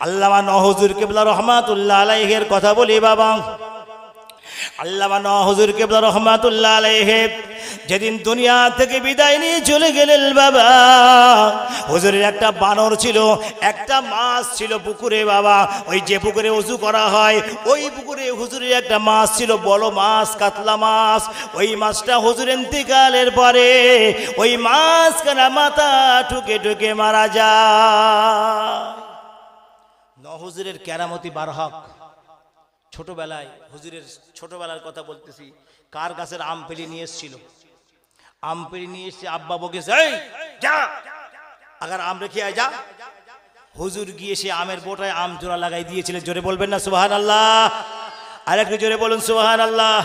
আল্লামা হুজুর কিবলা রহমাতুল্লাহ আলাইহির কথা বলি বাবা। আল্লামা হুজুর কিবলা রহমাতুল্লাহ আলাইহি যেদিন দুনিয়া থেকে বিদায় নিয়ে চলে গেলেন বাবা, হুজুরের একটা বানর ছিল, একটা মাছ ছিল পুকুরে বাবা। ওই যে পুকুরে ওযু করা হয় ওই পুকুরে হুজুরের একটা মাছ ছিল, বড় মাছ, কাতলা মাছ। ওই মাছটা হুজুর ইন্তেকালের পরে ওই মাছখানা মাথা ঠুকে ঠুকে মারা যায়। হুজুরের কেরামতি বারহক। ছোটবেলায় হুজুরের ছোটবেলার কথা বলতেছি, কার গাছের আম পেড়ে নিয়ে এসেছিল, আম পেড়ে নিয়ে এসে আব্বা বকেছে, এই যা আগার আম রেখে আয় যা। হুজুর গিয়ে সে আমের বোটায় আম জোড়া লাগাই দিয়েছিলেন। জোরে বলবেন না সুবহানাল্লাহ? আর একটু জোরে বলুন সুবহানাল্লাহ।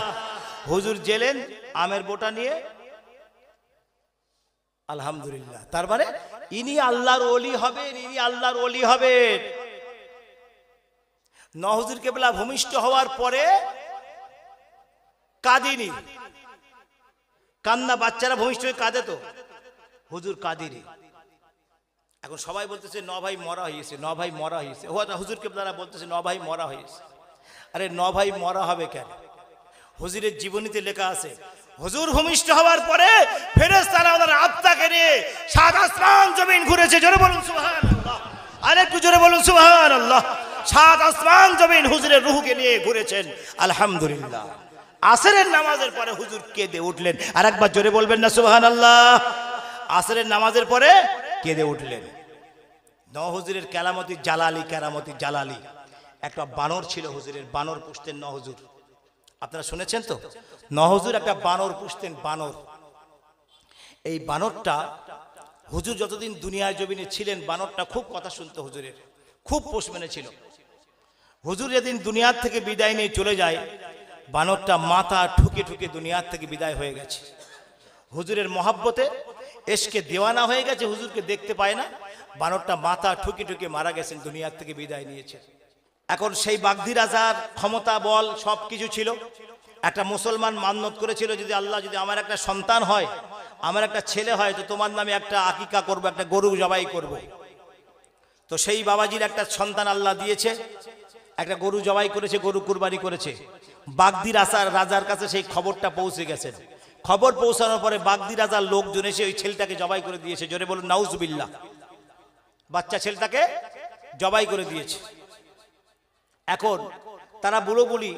হুজুর গেলেন আমের বোটা নিয়ে, আলহামদুলিল্লাহ। তার মানে ইনি আল্লাহর ওলি হবেন, ইনি আল্লাহর ওলি হবেন। হুজুর কেবলা ভূমিষ্ঠ হওয়ার পরে কাঁদিনি, কান্না বাচ্চারা ভূমিষ্ঠ হয়ে কাঁদে, তো হুজুর কাঁদিনি। এখন সবাই বলতেছে ভাই মরা হয়েছে, ভাই মরা হয়েছে। হুজুর কেবলারা বলতেছে ভাই মরা হয়েছে। আরে ভাই মরা হবে কেন? হুজুরের জীবনীতে লেখা আছে, হুজুর ভূমিষ্ঠ হওয়ার পরে ফেরেশতারা ওনার আত্মাকে নিয়ে সাত আসমান জমিন ঘুরেছে। জোরে বলুন সুবহানাল্লাহ। আরেকটু জোরে বলুন সুবহানাল্লাহ। সাত আসমান জমিন হুজুরের রূহকে নিয়ে ঘুরেছেন, আলহামদুলিল্লাহ। আসরের নামাজের পরে হুজুর কেঁদে উঠলেন। আর একবার জোরে বলবেন না সুবহানাল্লাহ? আসরের নামাজের পরে কেঁদে উঠলেন। হুজুরের কেরামতি জালালি, কেরামতি জালালি। একটা বানর ছিল হুজুরের, বানর পুষতেন হুজুর। আপনারা শুনেছেন তো, হুজুর একটা বানর পুষতেন, বানর। এই বানরটা হুজুর যতদিন দুনিয়ার জমিনে ছিলেন, বানরটা খুব কথা শুনতো হুজুরের, খুব পোষ মেনেছিল। হুজুর যেদিন দুনিয়ার থেকে বিদায় নিয়ে চলে যায়, বানরটা মাথা ঠুকে ঠুকে দুনিয়ার থেকে বিদায় হয়ে গেছে। হুজুরের মহাব্বতে এশকে দেওয়ানা হয়ে গেছে, হুজুরকে দেখতে পায় না। বানরটা মাথা ঠুকে ঠুকে মারা গেছেন, দুনিয়ার থেকে বিদায় নিয়েছে। এখন সেই বাগদি রাজার ক্ষমতা, বল সব কিছু ছিল। একটা মুসলমান মান্নত করেছিল, যদি আল্লাহ যদি আমার একটা সন্তান হয়, আমার একটা ছেলে হয়, তো তোমার নামে একটা আকিকা করবো, একটা গরু জবাই করব। তো সেই বাবাজির একটা সন্তান আল্লাহ দিয়েছে, একটা গরু জবাই করেছে, গরু কুরবানি করেছে। বাগদি রাজার কাছে সেই খবরটা পৌঁছে গেছে। খবর পৌঁছানোর পরে বাগদি রাজার লোকজন এসে ওই ছেলেটাকে জবাই করে দিয়েছে। জোরে বলুন নাউজুবিল্লাহ। বাচ্চা ছেলেটাকে জবাই করে দিয়েছে। এখন তারা বুড়ো বুড়ি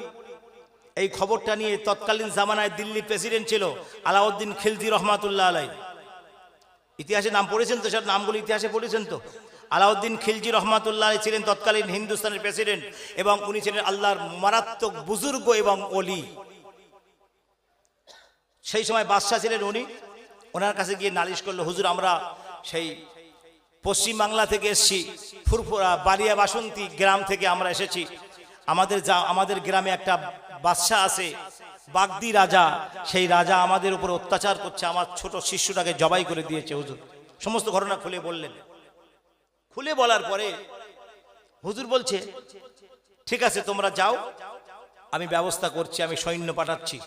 এই খবরটা নিয়ে, তৎকালীন জামানায় দিল্লির প্রেসিডেন্ট ছিল আলাউদ্দিন খিলজি রহমাতুল্লাহ আলাই। ইতিহাসে নাম পড়েছেন তো, সব নামগুলো ইতিহাসে পড়েছেন তো। আলাউদ্দিন খিলজি রহমাতুল্লাহ আলাই ছিলেন তৎকালীন হিন্দুস্তানের প্রেসিডেন্ট, এবং উনি ছিলেন আল্লাহর মারাত্মক বুজুর্গ এবং ওলি। সেই সময় বাদশাহ ছিলেন উনি। ওনার কাছে গিয়ে নালিশ করলো, হুজুর আমরা সেই পশ্চিম বাংলা থেকে এসেছি, ফুরফুরা বালিয়া বাসন্তী গ্রাম থেকে আমরা এসেছি। আমাদের গ্রামে একটা বাদশাহ আছে, বাগদি রাজা। সেই রাজা আমাদের উপর অত্যাচার করছে, আমার ছোট শিষ্যটাকে জবাই করে দিয়েছে। হুজুর সমস্ত ঘটনা খুলে বললেন। খুলে বলার পরে হুজুর বলছে, ঠিক আছে তোমরা যাও, আমি ব্যবস্থা করছি, আমি সৈন্য পাঠাচ্ছি।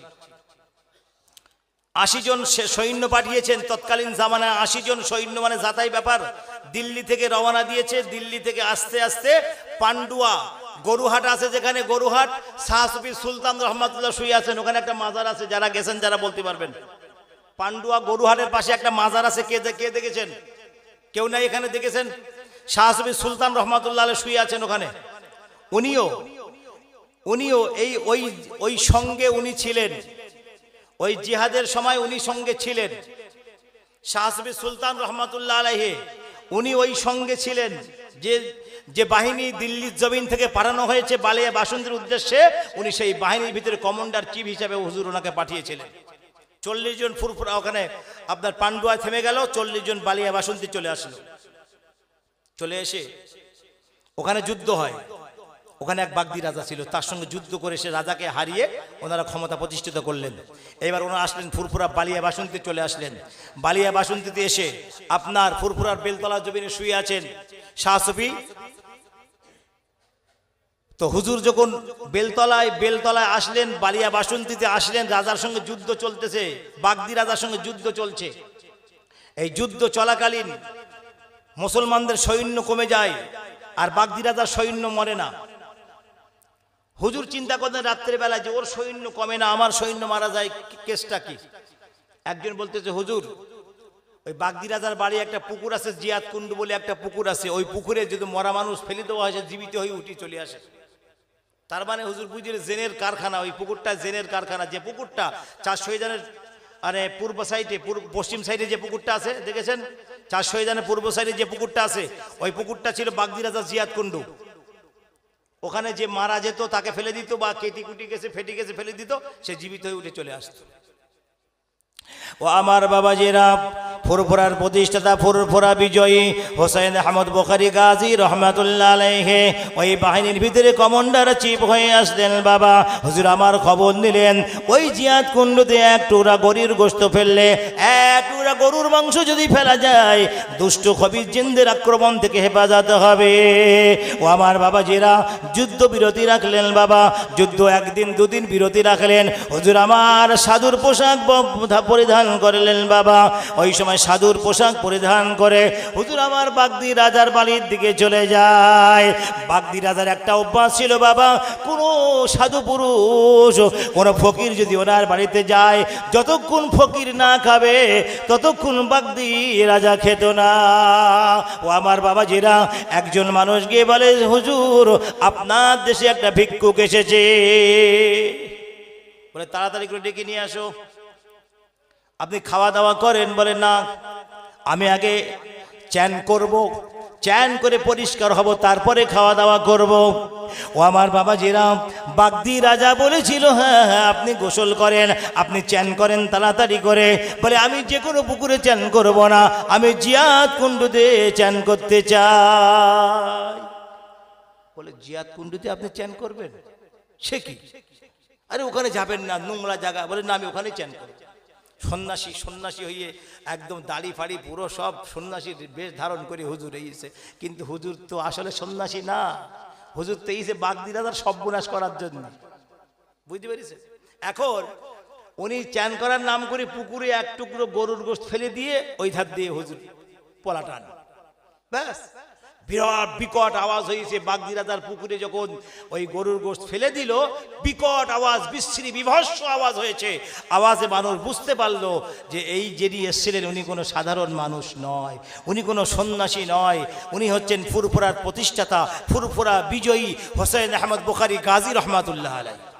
80 জন সৈন্য পাঠিয়েছেন তৎকালীন জামানায়। 80 জন সৈন্য মানে যাতাই ব্যাপার। দিল্লি থেকে রওনা দিয়েছে। দিল্লি থেকে আস্তে আস্তে পান্ডুয়া, গরুহাট আছে যেখানে, গরুহাট শাহ সুফি সুলতান রহমাতুল্লাহ শুয়ে আছেন, ওখানে একটা মাজার আছে। যারা গেছেন যারা বলতে পারবেন। পান্ডুয়া গরুহাটের পাশে একটা মাজার আছে। কে দেখেছেন? কেউ নাই এখানে দেখেছেন? শাহ সুফি সুলতান রহমাতুল্লাহ শুয়ে আছেন ওখানে। উনিও ওই সঙ্গে উনি ছিলেন, ওই জিহাদের সময় উনি সঙ্গে ছিলেন। শাহ সুফি সুলতান রহমাতুল্লাহ আলাইহি উনি ওই সঙ্গে ছিলেন। যে বাহিনী দিল্লির জমিন থেকে পাঠানো হয়েছে বালিয়া বাসন্তীর উদ্দেশ্যে, উনি সেই বাহিনীর ভিতরে কমান্ডার চিফ হিসাবে হুজুর ওনাকে পাঠিয়েছিলেন। 40 জন ফুরফুরা ওখানে আপনার পান্ডুয়ায় থেমে গেল। 40 জন বালিয়া বাসন্তী চলে আসলো। চলে এসে ওখানে যুদ্ধ হয়। ওখানে এক বাগদি রাজা ছিল, তার সঙ্গে যুদ্ধ করে সে রাজাকে হারিয়ে ওনারা ক্ষমতা প্রতিষ্ঠিত করলেন। এবার ওনারা আসলেন ফুরফুরা বালিয়া বাসন্তীতে চলে আসলেন। বালিয়া বাসন্তীতে এসে আপনার ফুরফুরার বেলতলা জমিনে শুয়ে আছেন শাহ সুফি। তো হুজুর যখন বেলতলায় আসলেন, বালিয়া বাসন্তীতে আসলেন, রাজার সঙ্গে যুদ্ধ চলতেছে, বাগদি রাজার সঙ্গে যুদ্ধ চলছে। এই যুদ্ধ চলাকালীন মুসলমানদের সৈন্য কমে যায়, আর বাগদি রাজার সৈন্য মরে না। হুজুর চিন্তা করতেন রাত্রের বেলা যে ওর সৈন্য কমে না, আমার সৈন্য মারা যায়, কেসটা কি? একজন বলতেছে হুজুর ওই বাগদি রাজার বাড়ি একটা পুকুর আছে, জিয়াদ কুণ্ডু বলে একটা পুকুর আছে, ওই পুকুরে যদি মরা মানুষ ফেলে দেওয়া হয় সে জীবিত হয়ে উঠে চলে আসে। তার মানে হুজুর বুঝলেন জেনের কারখানা, ওই পুকুরটা জেনের কারখানা। যে পুকুরটা 400 জনের মানে পূর্ব সাইডে, পশ্চিম সাইডে যে পুকুরটা আছে দেখেছেন, 400 জনের পূর্ব সাইডে যে পুকুরটা আছে, ওই পুকুরটা ছিল বাগদি রাজার জিয়াদ কুণ্ডু। ওখানে যে মারা যেত তাকে ফেলে দিত, বা কেটি কুটি গেছে ফেটে গেছে ফেলে দিত, সে জীবিত হয়ে উঠে চলে আসতো। ও আমার বাবাজিরা, ফুরফুরার প্রতিষ্ঠাতা, ফুরফুরা বিজয়ী হোসেন আহমদ বুখারী গাজী রহমাতুল্লাহ আলাইহি ওই বাহিনীর ভিতরে কমান্ডার চিফ হয়ে আসলেন। বাবা হুজুর আমার খবর নিলেন ওই জিয়াদ কুণ্ডুতে এক টুকরা গরুর গোশত ফেললে, এক টুকরা গরুর মাংস যদি ফেলা যায়, দুষ্ট খবির জিনদের আক্রমণ থেকে হেফাজত হবে। ও আমার বাবাজিরা, যুদ্ধ বিরতি রাখলেন। বাবা যুদ্ধ একদিন দুদিন বিরতি রাখলেন। হুজুর আমার সাধুর পোশাক পরিধান করলেন। বাবা ওই সময় সাধুর পোশাক পরিধান করে হুজুর আমার বাগদি রাজার বাড়ির দিকে চলে যায়। বাগদি রাজার একটা অভ্যাস ছিল বাবা, কোনো সাধু পুরুষ, কোনো ফকির যদি ওনার বাড়িতে যায়, যতক্ষণ ফকির না খাবে ততক্ষণ বাগদি রাজা খেত না। ও আমার বাবাজিরা, একজন মানুষ গিয়ে বলে হুজুর আপনার দেশে একটা ভিক্ষুক এসেছে, বলে তাড়াতাড়ি করে ডেকে নিয়ে আসো, আপনি খাওয়া দাওয়া করেন। বলে না, আমি আগে চ্যান করব, চ্যান করে পরিষ্কার হব, তারপরে খাওয়া দাওয়া করব। ও আমার বাবাজিরা, বাগদি রাজা বলেছিল হ্যাঁ হ্যাঁ আপনি গোসল করেন, আপনি চ্যান করেন তাড়াতাড়ি করে। বলে আমি যে কোনো পুকুরে চ্যান করব না, আমি জিয়াদ কুণ্ডুতে চ্যান করতে চাই। বলে জিয়াদ কুণ্ডুতে আপনি চ্যান করবেন? সে কি? আরে ওখানে যাবেন না, নোংরা জায়গা। বলে না, আমি ওখানে চ্যান করব। সন্ন্যাসী সন্ন্যাসী হয়ে একদম দাড়ি ফাড়ি পুরো সব সন্ন্যাসীর বেশ ধারণ করে হুজুর এসে, কিন্তু হুজুর তো আসলে সন্ন্যাসী না, হুজুর তো এসে বাগদি রাজার সর্বনাশ করার জন্য। বুঝতে পেরেছে? এখন উনি চ্যান করার নাম করে পুকুরে এক টুকরো গরুর গোশত ফেলে দিয়ে ওই ধার দিয়ে হুজুর পলাটান, ব্যাস বিরাট বিকট আওয়াজ হয়েছে। বাগদি রাজার পুকুরে যখন ওই গরুর গোশত ফেলে দিল, বিকট আওয়াজ, বিশ্রী বিভৎস আওয়াজ হয়েছে। আওয়াজে মানুষ বুঝতে পারলো যে এই যিনি এসেছিলেন উনি কোনো সাধারণ মানুষ নয়, উনি কোনো সন্ন্যাসী নয়, উনি হচ্ছেন ফুরফুরার প্রতিষ্ঠাতা, ফুরফুরা বিজয়ী হোসেন আহমদ বুখারী গাজী রহমাতুল্লাহ আলাইহি।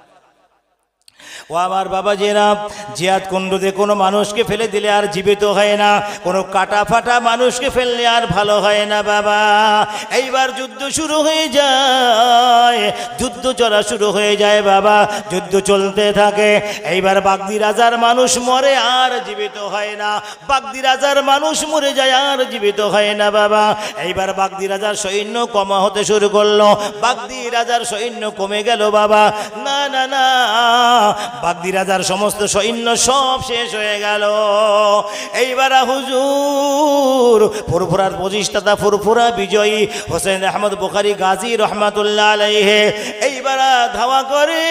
ও আমার বাবাজিরা, জিয়াদ কুণ্ডুতে কোনো মানুষকে ফেলে দিলে আর জীবিত হয় না, কোনো কাটা ফাটা মানুষকে ফেললে আর ভালো হয় না বাবা। এইবার যুদ্ধ শুরু হয়ে যায়, যুদ্ধ চলা শুরু হয়ে যায় বাবা, যুদ্ধ চলতে থাকে। এইবার বাগদি রাজার মানুষ মরে আর জীবিত হয় না, বাগদি রাজার মানুষ মরে যায় আর জীবিত হয় না বাবা। এইবার বাগদি রাজার সৈন্য কমা হতে শুরু করলো, বাগদি রাজার সৈন্য কমে গেল বাবা। না না না, বাগদি রাজার সমস্ত সৈন্য সব শেষ হয়ে গেল। এইবার হুজুর ফুরফুরার প্রতিষ্ঠাতা, ফুরফুরা বিজয়ী হোসেন আহমদ বুখারী গাজী রহমাতুল্লাহ আলাইহি এইবার ধাওয়া করে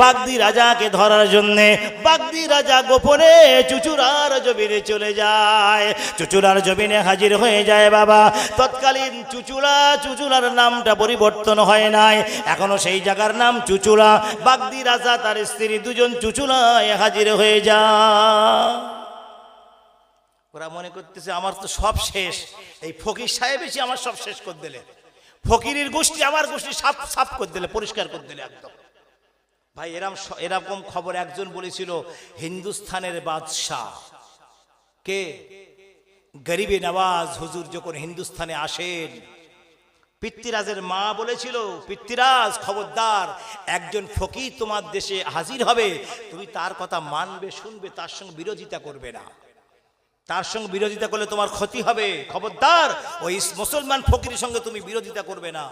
বাগদি রাজাকে ধরার জন্যে। বাগদি রাজা গোপনে চুচুড়ার জমিনে চলে যায়, চুচুড়ার জমিনে হাজির হয়ে যায় বাবা। তৎকালীন চুচুড়ার নামটা পরিবর্তন হয় নাই, এখনো সেই জায়গার নাম চুচুড়া। বাগদি রাজা তার স্ত্রী দুজন চুচুড়ায় হাজির হয়ে যায়। ওরা মনে করতেছে আমার তো সব শেষ, এই ফকির সাহেব এসে আমার সব শেষ করে দিলে, ফকিরের গোষ্ঠী আমার গোষ্ঠী সাফ সাফ করে দিলে, পরিষ্কার করে দিলে একদম। ভাই এরকম খবর একজন বলেছিল, হিন্দুস্থানের বাদশাহ কে, গরিবে নওয়াজ হুজুর যখন হিন্দুস্থানে আসেন, পৃথ্বীরাজের মা বলেছিল, পৃথ্বীরাজ খবরদার, একজন ফকির তোমার দেশে হাজির হবে, তুমি তার কথা মানবে, শুনবে, তার সঙ্গে বিরোধিতা করবে না, তার সঙ্গে বিরোধিতা করলে তোমার ক্ষতি হবে, খবরদার ওই মুসলমান ফকিরের সঙ্গে তুমি বিরোধিতা করবে না,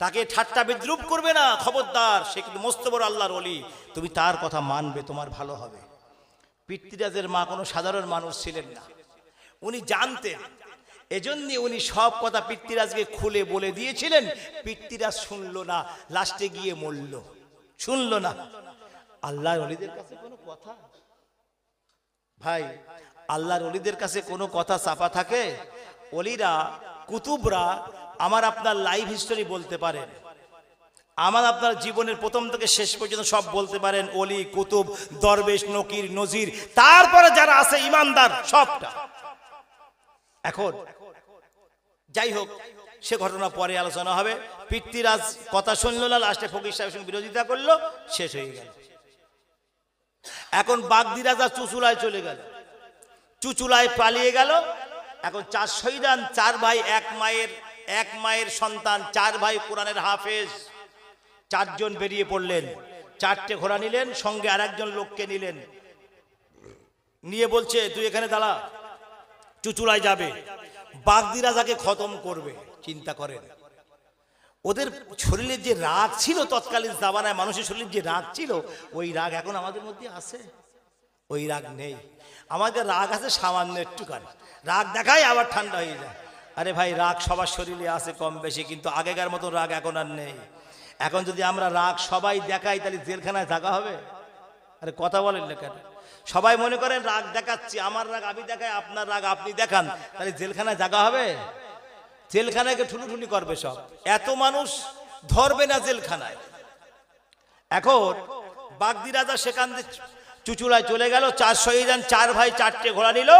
তাকে ঠাট্টা বিদ্রুপ করবে না, খবরদার, সে কিন্তু মস্ত বড় আল্লাহর ওলি, তুমি তার কথা মানবে, তোমার ভালো হবে। পৃথ্বীরাজের মা কোনো সাধারণ মানুষ ছিলেন না, উনি জানতেন, এজন্য উনি সব কথা পৃথ্বীরাজকে খুলে বলে দিয়েছিলেন। পৃথ্বীরাজ শুনলো না, লাস্টে গিয়ে মরল, শুনলো না। আল্লাহর ওলিদের কাছে কোনো কথা, ভাই আল্লাহর ওলিদের কাছে কোনো কথা চাপা থাকে? ওলিরা, কুতুবরা আমার আপনার লাইফ হিস্টোরি বলতে পারেন, আমার আপনার জীবনের প্রথম থেকে শেষ পর্যন্ত সব বলতে পারেন, অলি কুতুব দরবেশ নকির নজির, তারপরে যারা আছে ইমানদার সবটা। এখন যাই হোক, সে ঘটনা পরে আলোচনা হবে। পিতৃরাজ কথা শুনলো না, লাস্টে ফকির সাহেবের সঙ্গে বিরোধিতা করলো, শেষ হয়ে গেল। এখন বাগদি রাজা চুচুলায় চলে গেল, চুচুলায় পালিয়ে গেল। এখন 4 শহীদান, 4 ভাই, এক মায়ের সন্তান, 4 ভাই কোরআনের হাফেজ। 4 জন বেরিয়ে পড়লেন, 4টে ঘোড়া নিলেন, সঙ্গে আরেকজন লোককে নিলেন, নিয়ে বলছে তুই এখানে দাঁড়া, চুচুলায় যাবে, বাগদি রাজাকে খতম করবে। চিন্তা করেন, ওদের শরীরে যে রাগ ছিল তৎকালীন জামানায়, মানুষের শরীরে যে রাগ ছিল, ওই রাগ এখন আমাদের মধ্যে আছে? ওই রাগ নেই। আমাদের রাগ আছে সামান্য একটুখানি, রাগ দেখায় আবার ঠান্ডা হয়ে যায়। আরে ভাই, রাগ সবার শরীরে আছে কম বেশি, কিন্তু আগেকার মতো রাগ এখন আর নেই। এখন যদি আমরা রাগ সবাই দেখাই, তাহলে জেলখানায় থাকা হবে? আরে কথা বলেন না কেন? সবাই মনে করেন রাগ দেখাচ্ছি, আমার রাগ আমি দেখাই, আপনার রাগ আপনি দেখান, তাহলে জেলখানায় জায়গা হবে? জেলখানায় ঠুনুঠুনি করবে সব, এত মানুষ ধরবে না জেলখানায়। এখন বাগদি রাজা সেখান থেকে চুচুলায় চলে গেল, 4 শহীদান, 4 ভাই, 4টে ঘোড়া নিল,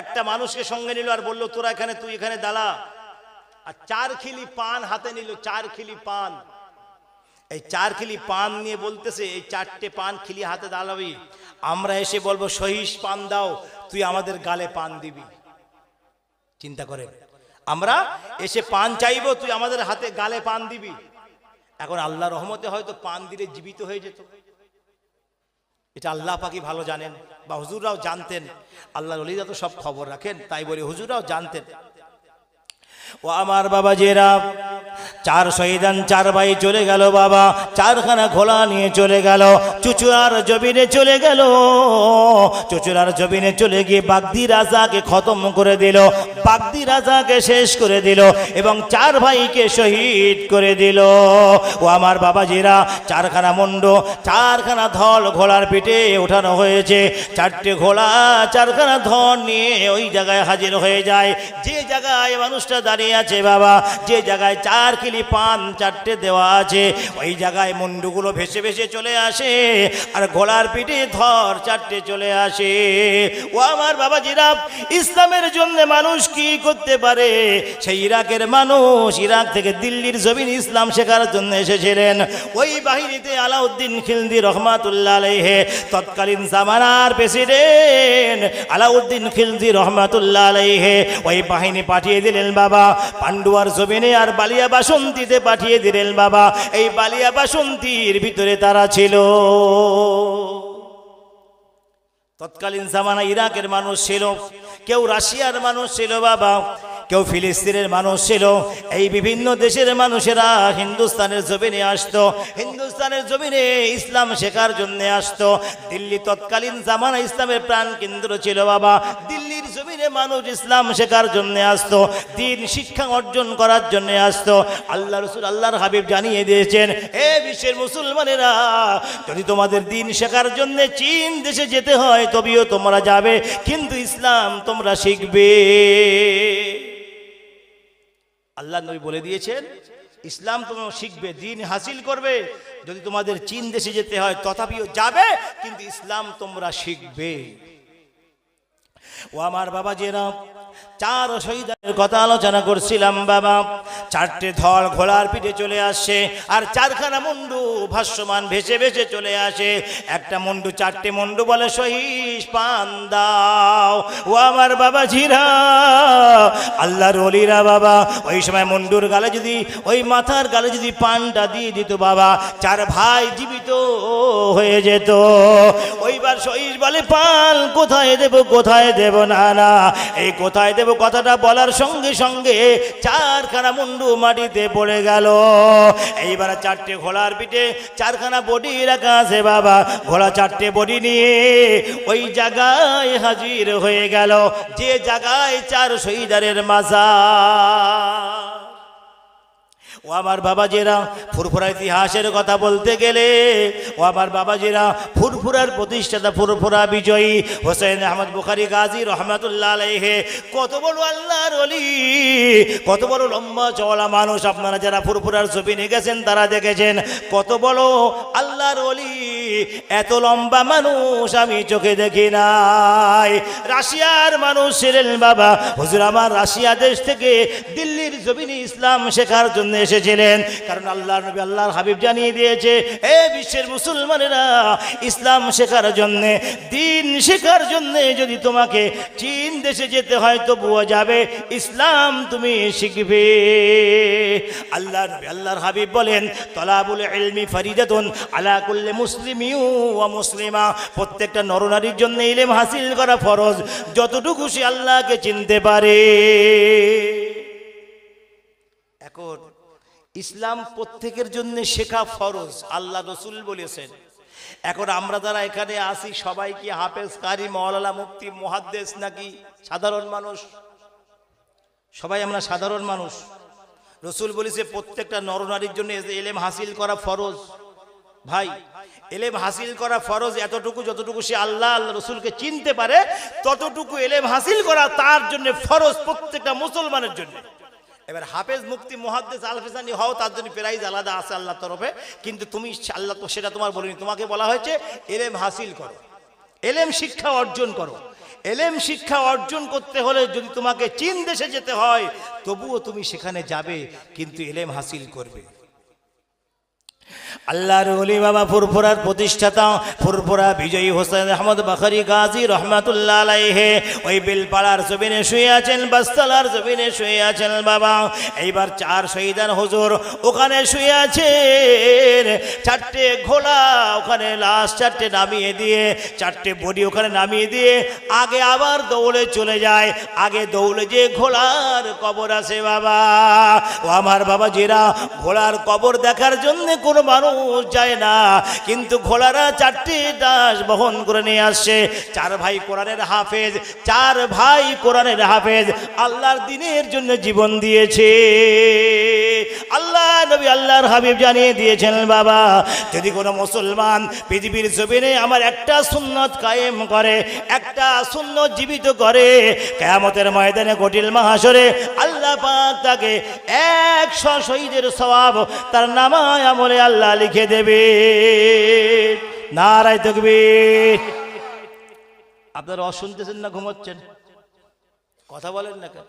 একটা মানুষকে সঙ্গে নিল, আর বললো তোরা এখানে, তুই এখানে দাঁড়া। আর 4 খিলি পান হাতে নিল, 4 খিলি পান। এই 4 খিলি পান নিয়ে বলতেছে, এই 4টে পান খিলি হাতে দাঁড়াবি, আমরা এসে বলবো সহিস পান দাও, তুই আমাদের গালে পান দিবি। চিন্তা করেন, আমরা এসে পান চাইবো, তুই আমাদের হাতে গালে পান দিবি। এখন আল্লাহ রহমতে হয়তো পান দিলে জীবিত হয়ে যেত, এটা আল্লাহ পাকি ভালো জানেন, বা হুজুররাও জানতেন। আল্লাহর ওলিরা তো সব খবর রাখেন, তাই বলে হুজুররাও জানতেন। ও আমার বাবা জেরা, 4 শহীদান, 4 ভাই চলে গেল বাবা, 4খানা ঘোড়া নিয়ে চলে গেল, চুচুড়ার জমিনে চলে গেল। চুচুড়ার জমিনে চলে গিয়ে বাগদি রাজাকে খতম করে দিল, বাগদি রাজাকে শেষ করে দিল, এবং 4 ভাইকে শহীদ করে দিল। ও আমার বাবা জেরা, 4খানা মুন্ড, 4খানা ধল ঘোড়ার পিঠে ওঠানো হয়েছে। 4টে ঘোড়া, 4খানা ধল নিয়ে ওই জায়গায় হাজির হয়ে যায়, যে জায়গায় মানুষটা দাঁড়িয়ে আছে বাবা, যে জায়গায় 4 কিলি পান 4টে দেওয়া আছে, ওই জায়গায় মুন্ডুগুলো ভেসে ভেসে চলে আসে, আর ঘোড়ার পিঠে ধর 4টে চলে আসে। ও আমার বাবা জিরাফ, ইসলামের জন্য মানুষ কি করতে পারে? সেই ইরাকের মানুষ ইরাক থেকে দিল্লির জমিন ইসলাম শেখার জন্য এসেছিলেন। ওই বাহিনীতে আলাউদ্দিন খিলজি রহমাতুল্লাহ আলাইহি, তৎকালীন জামানার প্রেসিডেন্ট আলাউদ্দিন খিলজি রহমাতুল্লাহ আলাইহি ওই বাহিনী পাঠিয়ে দিলেন বাবা পান্ডুয়ার জমিনে, আর বালিয়া বাসন্তীতে পাঠিয়ে দিলেন বাবা। এই বালিয়া বাসন্তীর ভিতরে তারা ছিল। তৎকালীন জামানা ইরাকের মানুষ ছিল, কেউ রাশিয়ার মানুষ ছিল বাবা, কেউ ফিলিস্তিনের মানুষ ছিল। এই বিভিন্ন দেশের মানুষেরা হিন্দুস্তানের জমিনে আসতো, হিন্দুস্তানের জমিনে ইসলাম শেখার জন্য আসতো। দিল্লি তৎকালীন জামানা ইসলামের প্রাণ কেন্দ্র ছিল বাবা। দিল্লির জমিনে মানুষ ইসলাম শেখার জন্য আসতো, দিন শিক্ষা অর্জন করার জন্য আসতো। আল্লাহ রসুল, আল্লাহর হাবিব জানিয়ে দিয়েছেন, হে বিশ্বের মুসলমানেরা, যদি তোমাদের দিন শেখার জন্য চীন দেশে যেতে হয় তবেও তোমরা যাবে, কিন্তু ইসলাম তোমরা শিখবে। আল্লাহ নবী বলে দিয়েছেন, ইসলাম তোমরা শিখবে, দিন হাসিল করবে। যদি তোমাদের চীন দেশে যেতে হয় তথাপিও যাবে, কিন্তু ইসলাম তোমরা শিখবে। ও আমার বাবা জেরা, 4 শহীদের কথা আলোচনা করছিলাম বাবা। 4টে ধল ঘোড়ার পিঠে চলে আসে, আর 4খানা মুন্ডু ভাসমান ভেসে ভেসে চলে আসে। একটা মুন্ডু, 4টে মুন্ডু বলে সহিস পান দাও। ও আমার বাবা জিরা, আল্লাহর ওলিরা বাবা, ওই সময় মুন্ডুর গালে যদি, ওই মাথার গালে যদি পানটা দিয়ে দিত বাবা, 4 ভাই জীবিত হয়ে যেত। ওইবার সহিস বলে, পান কোথায় দেব, কোথায় দেব? না না, এই কোথায় দেব কথাটা বলার সঙ্গে সঙ্গে 4খানা মুন্ডু মাটিতে পড়ে গেল। এইবার 4টে ঘোড়ার পিঠে 4খানা বডি রাখা আছে বাবা। ঘোড়া 4টে বডি নিয়ে ওই জায়গায় হাজির হয়ে গেল, যে জায়গায় 4 শহীদারের মাজার। ও আমার বাবাজিরা, ফুরফুরা ইতিহাসের কথা বলতে গেলে ও আমার বাবাজিরা, ফুরফুরার প্রতিষ্ঠাতা, ফুরফুরা বিজয়ী হোসেন আহমদ বুখারী গাজী রহমাতুল্লাহ আলাইহি কত বড় আল্লাহর ওলি, কত বড় লম্বা চওড়া মানুষ। আপনারা যারা ফুরফুরার ছবি নিয়ে গেছেন তারা দেখেছেন কত বড় আল্লাহর ওলি। এত লম্বা মানুষ আমি চোখে দেখি নাই। রাশিয়ার মানুষ ছিলেন বাবা হুজুর আমার, রাশিয়া দেশ থেকে দিল্লির জমিনে ইসলাম শেখার জন্য এসেছিলেন। কারণ আল্লাহর নবী আল্লাহর হাবিব জানিয়ে দিয়েছে, এ বিশ্বের মুসলমানেরা, ইসলাম শেখার জন্য, দিন শেখার জন্য যদি তোমাকে চীন দেশে যেতে হয় তবুও যাবে, ইসলাম তুমি শিখবে। আল্লাহর নবী আল্লাহর হাবিব বলেন, তলাবুল ইলমি ফরিদাতুন আলা কুল্লি মুসলিমিন ওয়া মুসলিমা, প্রত্যেকটা নরনারীর জন্য ইলম হাসিল করা ফরজ, যতটুকু সে আল্লাহকে চিনতে পারে। এখন ইসলাম প্রত্যেকের জন্য শেখা ফরজ, আল্লাহ রসুল বলেছেন। এখন আমরা যারা এখানে আসি সবাই কি হাফেজ, কারি, মাওলানা, মুফতি, মুহাদ্দিস নাকি সাধারণ মানুষ? সবাই আমরা সাধারণ মানুষ। রসুল বলেছে প্রত্যেকটা নরনারীর জন্য ইলম হাসিল করা ফরজ। ভাই, ইলম হাসিল করা ফরজ এতটুকু যতটুকু সে আল্লাহ রসুলকে চিনতে পারে, ততটুকু ইলম হাসিল করা তার জন্য ফরজ, প্রত্যেকটা মুসলমানের জন্য। এবার হাফেজ, মুফতি, মুহাদ্দিস, আলফিসানি হও, তার জন্য প্রাইজ আলাদা আছে আল্লাহর তরফে, কিন্তু তুমি আল্লাহ তো সেটা তোমার বলিনি, তোমাকে বলা হয়েছে ইলম হাসিল করো, ইলম শিক্ষা অর্জন করো। ইলম শিক্ষা অর্জন করতে হলে যদি তোমাকে চীন দেশে যেতে হয় তবুও তুমি সেখানে যাবে, কিন্তু ইলম হাসিল করবে। আল্লাহর ওলি বাবা ফুরফুরার প্রতিষ্ঠাতা ফুরফুরা বিজয়ী হোসেন আহমদ বুখারী গাজী রহমাতুল্লাহ আলাইহি ওই বেলপাড়ার জমিনে শুয়ে আছেন, বাসতলার জমিনে শুয়ে আছেন বাবা। এইবার 4 শহীদান হুজুর ওখানে শুয়ে আছেন। 4টে ঘোড়া ওখানে লাশ 4টে নামিয়ে দিয়ে, 4টে বডি ওখানে নামিয়ে দিয়ে আগে আবার দৌড়ে চলে যায়। আগে দৌড়ে যে ঘোড়ার কবর আছে বাবা, ও আমার বাবা জিরা, ঘোড়ার কবর দেখার জন্য কোনো মানুষ যায় না, কিন্তু ঘোড়ারা 4টি লাশ বহন করে নিয়ে আসছে। 4 ভাই কোরআনের হাফেজ, 4 ভাই কোরআনের হাফেজ, আল্লাহর দ্বীনের জন্য জীবন দিয়েছে। আল্লাহ নবী আল্লাহর হাবিব জানিয়ে দিয়েছেন বাবা, যদি কোনো মুসলমান পৃথিবীর জমিনে আমার একটা সুন্নত কায়েম করে, একটা সুন্নত জীবিত করে, কিয়ামতের ময়দানে কঠিন মাহশরে আল্লাহ পাক তাকে 100 শহীদের সওয়াব তার নামায় আমলে আল্লাহ লিখে দেবে। নারায়ে তাকবীর। আপনারা শুনতেছেন না ঘুমোচ্ছেন? কথা বলেন না কেন?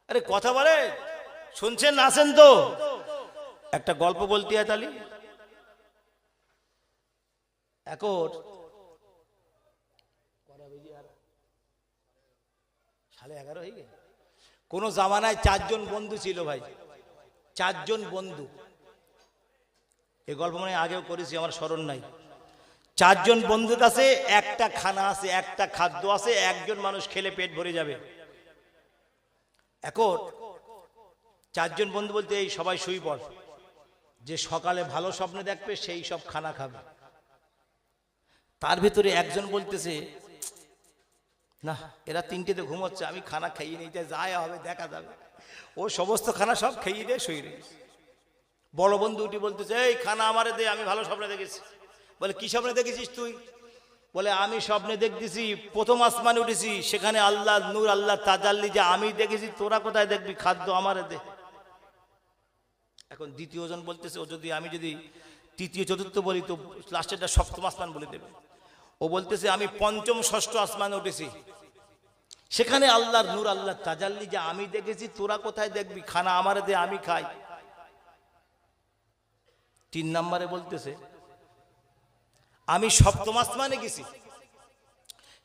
আরে কথা বলেন, শুনছেন আছেন তো? একটা গল্প বলতে হয় তাহলে। এখন 11:30 হয়ে গেল। কোন জামানায় 4 জন বন্ধু ছিল ভাই, 4 জন বন্ধু। এই গল্প মানে আগেও করেছি, আমার স্মরণ নাই। 4 জন বন্ধুর কাছে একটা খানা আছে, একটা খাদ্য আছে, একজন মানুষ খেলে পেট ভরে যাবে। এখন 4 জন বন্ধু বলতে এই সবাই শুই পড়, যে সকালে ভালো স্বপ্ন দেখবে সেই সব খানা খাবে। তার ভিতরে একজন বলতেছে, না এরা 3টেতে ঘুমোচ্ছে, আমি খানা খাইয়ে নিই, যায় হবে দেখা যাবে। ও সমস্ত খানা সব খেয়ে দিয়ে শুয়ে রয়েছে। বড় বন্ধু উঠি বলতেছে, এই খানা আমারে দে, আমি ভালো স্বপ্নে দেখেছি। বলে কি স্বপ্নে দেখেছিস তুই? বলে আমি স্বপ্নে দেখতেছি প্রথম আসমানে উঠেছি, সেখানে আল্লাহ নূর, আল্লাহ তাজাল্লি যে আমি দেখেছি, তোরা কোথায় দেখবি? খাদ্য আমারে দে। এখন দ্বিতীয় জন বলতেছে, ও যদি আমি যদি তৃতীয় চতুর্থ বলি তো লাস্টেরটা সপ্তম আসমান বলে দেবে। ও বলতেছে আমি পঞ্চম ষষ্ঠ আসমানে উঠেছি, সেখানে আল্লাহর নূর, আল্লাহ তাজাল্লি যে আমি দেখেছি, তোরা কোথায় দেখবি? খানা আমারে দে, আমি খাই। 3 নম্বরে বলতেছে আমি সপ্তম আসমানে গেছি,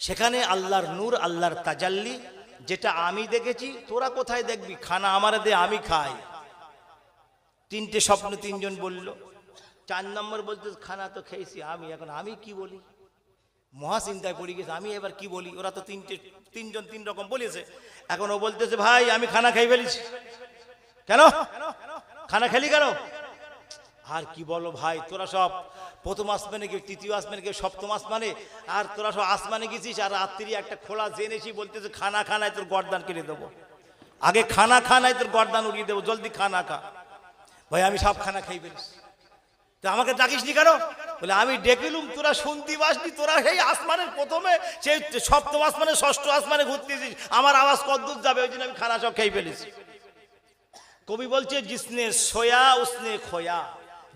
সেখানে আল্লাহর নূর, আল্লাহর তাজাল্লি যেটা আমি দেখেছি, তোরা কোথায় দেখবি? খানা আমারে দে, আমি খাই। 3টে স্বপ্ন 3 জন বলল। 4 নম্বর বলতে খানা তো খেয়েছি আমি, এখন আমি কি বলি? মহা চিন্তায় পড়ে গেছে, আমি এবার কি বলি? ওরা তো 3 জন 3 রকম বলেছে। এখন ও বলতেছে ভাই আমি খানা খাই ফেলেছি। কেন খানা খেলি কেন? আর কি বলো ভাই, তোরা সব প্রথম আসমানে কেউ, তৃতীয় আসমানে কেউ, সপ্তম আসমানে, আর তোরা সব আসমানে গেছিস, আর রাত্রি একটা খোলা জেনেছি, বলতেছে খানা খানায় তোর গর্দান কেটে দেবো। আগে খানা খানায় তোর গর্দান উড়িয়ে দেবো, জলদি খানা খা। ভাই আমি সব খানা খেয়ে ফেলিস, তা আমাকে ডাকিসনি কেন? বলে আমি ডেকেলুম, তোরা শুনতে পাসনি, তোরা সেই আসমানের প্রথমে সেই সপ্তম আসমানে ষষ্ঠ আসমানে ঘুরতেছিস, আমার আওয়াজ কদ্দূর যাবে, ওই জন্য আমি খানা সব খেয়ে ফেলেছি। কবি বলছে জিসনে সোয়া উসনে খোয়া,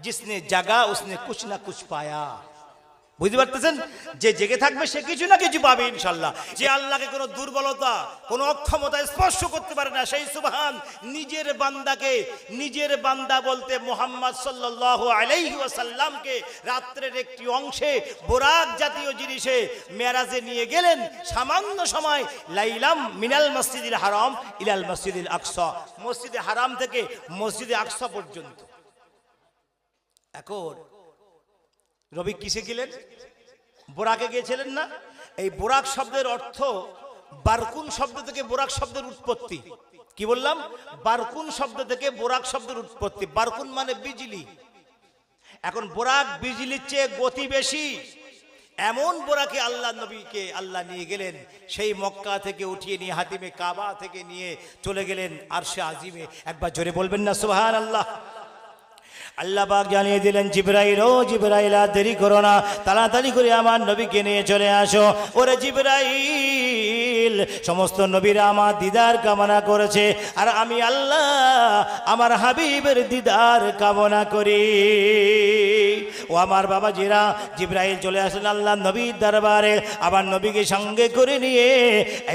জিসনে জাগা উসনে কুছ না কুছ পায়া। বুঝতে পারতেছেন? যে জেগে থাকবে সে কিছু না কিছু পাবে ইনশাল্লাহ। যে আল্লাহকে কোনো দুর্বলতা কোনো অক্ষমতা স্পর্শ করতে পারে না, সেই সুবহান নিজের বান্দাকে, নিজের বান্দা বলতে মুহাম্মদ সাল্লাল্লাহু আলাইহি ওয়াসাল্লামকে রাত্রের একটি অংশে বোরাক জাতীয় জিনিসে মেরাজে নিয়ে গেলেন। সামান্য সময় লাইলাম মিনাল মসজিদিল হারাম ইলাল মসজিদিল আকসা, মসজিদে হারাম থেকে মসজিদে আকসা পর্যন্ত। এখন নবী কিসে গেলেন? বোরাকে গিয়েছিলেন না? এই বোরাক শব্দের অর্থ বারকুন শব্দ থেকে বোরাক শব্দের উৎপত্তি। কি বললাম? বারকুন শব্দ থেকে বোরাক শব্দের উৎপত্তি। বারকুন মানে বিজলি। এখন বোরাক বিজলির চেয়ে গতি বেশি, এমন বোরাকে আল্লাহ নবীকে আল্লাহ নিয়ে গেলেন, সেই মক্কা থেকে উঠিয়ে নিয়ে হাতিমে কাবা থেকে নিয়ে চলে গেলেন আরশে আজিমে। একবার জোরে বলবেন না সুবহানাল্লাহ। আল্লাহ পাক জানিয়ে দিলেন জিবরাইল, ও জিবরাইল আর দেরি করো না, তাড়াতাড়ি করে আমার নবীকে নিয়ে চলে আসো। ওরে জিবরাইল, সমস্ত নবীরা আমার দিদার কামনা করেছে, আর আমি আল্লাহ আমার হাবিবের দিদার কামনা করি। ও আমার বাবা জিরা, জিবরাইল চলে আসলেন আল্লাহ নবীর দরবারে, আবার নবীকে সঙ্গে করে নিয়ে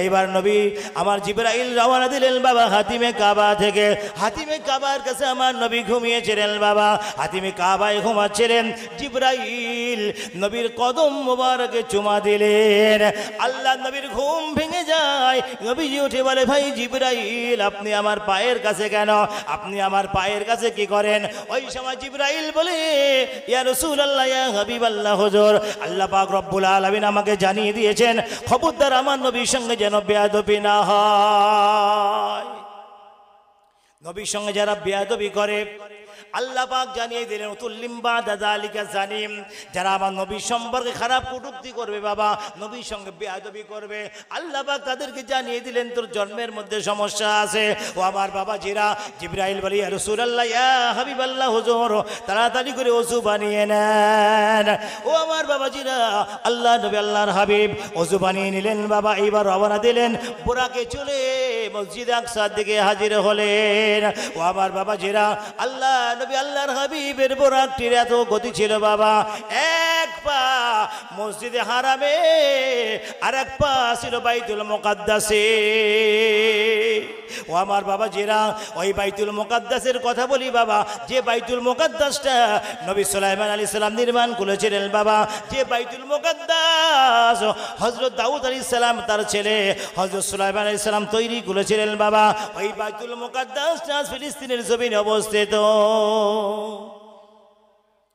এইবার নবী আমার জিবরাইল রওনা দিলেন বাবা হাতিমে কাবা থেকে। হাতিমে কাবার কাছে আমার নবী ঘুমিয়েছিলেন বাবা, হাতিমে কাবায় ঘুমাচ্ছিলেন। জিবরাইল নবীর কদম মোবারকে চুমা দিলেন। আল্লাহ নবীর ঘুম ভেঙে যায়, নবীজি উঠে বলে ভাই জিবরাইল আপনি আমার পায়ের কাছে কেন? আপনি আমার পায়ের কাছে কি করেন? ওই সময় জিবরাইল বলে ইয়া রাসূলুল্লাহ ইয়া হাবিবাল্লাহ হুজুর, আল্লাহ পাক রব্বুল আলামিন আমাকে জানিয়ে দিয়েছেন খবরদার আমার নবীর সঙ্গে যেন বেয়াদবি না হয়। নবীর সঙ্গে যারা বেয়াদবি করে আল্লাহ পাক জানিয়ে দিলেন উতুল্লিম বাদা যালিকা জানিম, যারা আমার নবীর সম্পর্কে খারাপ কটূক্তি করবে বাবা, নবীর সঙ্গে বেয়াদবি করবে, আল্লাহ পাক তাদেরকে জানিয়ে দিলেন তোর জন্মের মধ্যে সমস্যা আছে। ও আমার বাবা জিরা, জিবরাইল বলি ইয়া রাসূলুল্লাহ ইয়া হাবিবাল্লাহ হুজুর তাড়াতাড়ি করে ওযু বানিয়ে নেন। ও আমার বাবা জিরা, আল্লাহ নবী আল্লাহর হাবিব ওযু বানিয়ে নিলেন বাবা। এইবার রওনা দিলেন বোরাকে চলে মসজিদে আকসার দিকে হাজির হলেন। ও আমার বাবা জিরা, আল্লাহ নবী আল্লাহর হাবিবের বোরাকটির এত গতি ছিল বাবা, এক পা মসজিদে হারামে আর এক পা ছিল বাইতুল মুকাদ্দাসে। ও আমার বাবা জিরা, ওই বাইতুল মুকাদ্দাসের কথা বলি বাবা, যে বাইতুল মুকাদ্দাসটা নবী সুলাইমান আলাইহিস সালাম নির্মাণ করেছিলেন বাবা, যে বাইতুল মুকাদ্দাস হযরত দাউদ আলাইহিস সালাম তার ছেলে হযরত সুলাইমান আলাইহিস সালাম তৈরি করেছিলেন বাবা, ওই বাইতুল মুকাদ্দাসটা ফিলিস্তিনের জমিনে অবস্থিত।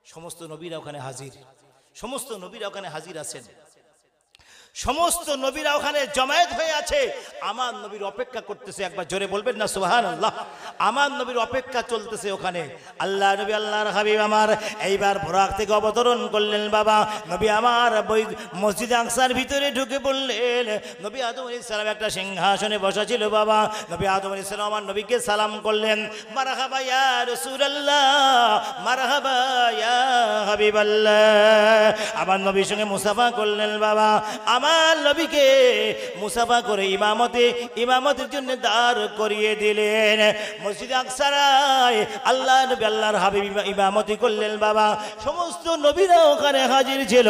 সমস্ত নবীরা ওখানে হাজির, সমস্ত নবীরা ওখানে হাজির আছেন, সমস্ত নবীরা ওখানে জমায়েত হয়ে আছে, আমার নবীর অপেক্ষা করতেছে। একবার জোরে বলবেন না সুবহানাল্লাহ। আমার নবীর অপেক্ষা চলতেছে ওখানে। আল্লাহ নবী আল্লাহর হাবিব আমার এইবার বোরাক থেকে অবতরণ করলেন বাবা। নবী আমার মসজিদে আকসার ভিতরে ঢুকে পড়লেন। নবী আদম আলাইহিস সালাম একটা সিংহাসনে বসা ছিল বাবা। নবী আদম আলাইহিস সালাম আমার নবীকে সালাম করলেন, মারহাবা ইয়া রাসূলুল্লাহ, মারহাবা ইয়া হাবিবাল্লাহ। আমার নবীর সঙ্গে মুসাফা করলেন বাবা। আমার নবীকে মুসাফা করে ইমামতের জন্য দাঁড় করিয়ে দিলেন মসজিদে আকসারায়। আল্লাহ নবী আল্লাহর হাবিব ইমামতি করলেন বাবা। সমস্ত নবীরা ওখানে হাজির ছিল,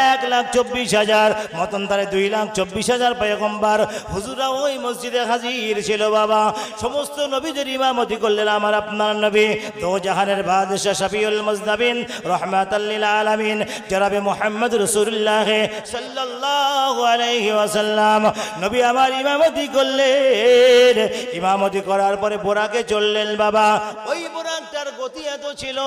1,24,000 মতন তারে 2,24,000 পয়গম্বর হুজুরা ওই মসজিদে হাজির ছিল বাবা। সমস্ত নবীদের ইমামতি করলেন আমার আপনার নবী, দো জাহানের বাদশা শফিউল মুজনাবিন রাহমাতাল লিল আলামিন জনাবে মুহাম্মদ রাসূলুল্লাহ সাল্লাল্লাহু আলাইহি ওয়াসাল্লাম। নবী আমার ইমামতি করলেন। ইমামতি করার পরে বোরাকে চললেন বাবা। ওই বোরাকটার গতি এত ছিল,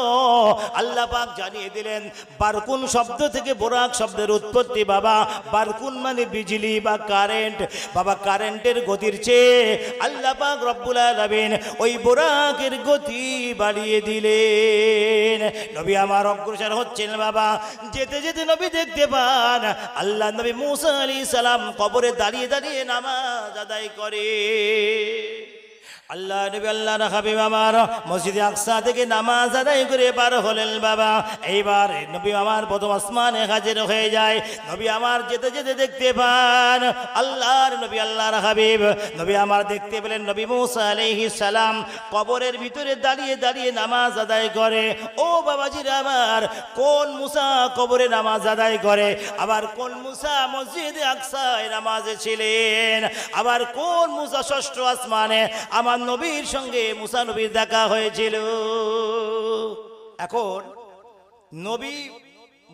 আল্লাহ পাক জানিয়ে দিলেন বারকুন শব্দ থেকে বোরাক শব্দের উৎপত্তি বাবা। বারকুন মানে বিজলি বা কারেন্ট বাবা। কারেন্টের গতির চেয়ে আল্লাহ পাক রব্বুল আলামিন ওই বোরাকের গতি বাড়িয়ে দিলেন। নবী আমার অগ্রসর হচ্ছেন বাবা। যেতে যেতে নবী দেখতে পান আল্লাহ নবী মুসা আলাইহিস সালাম কবরে দাঁড়িয়ে দাঁড়িয়ে নামাজ আদায় করে। আল্লাহ নবী আল্লাহর হাবিব আমার মসজিদে আকসা থেকে নামাজ আদায় করে পার হলেন বাবা। এইবার নবী আমার প্রথম আসমানে হাজির হয়ে যায়। নবী আমার যেতে যেতে দেখতে পান আল্লাহর নবী আল্লাহর হাবিব নবী আমার দেখতে পেলেন নবী মুসা আলাইহিস সালাম কবরের ভিতরে দাঁড়িয়ে দাঁড়িয়ে নামাজ আদায় করে। ও বাবাজিরা আমার, কোন মুসা কবরে নামাজ আদায় করে, আবার কোন মুসা মসজিদে আকসায় নামাজে ছিলেন, আবার কোন মুসা ষষ্ঠ আসমানে আমার নবীর সঙ্গে মুসা নবীর দেখা হয়েছিল। এখন নবী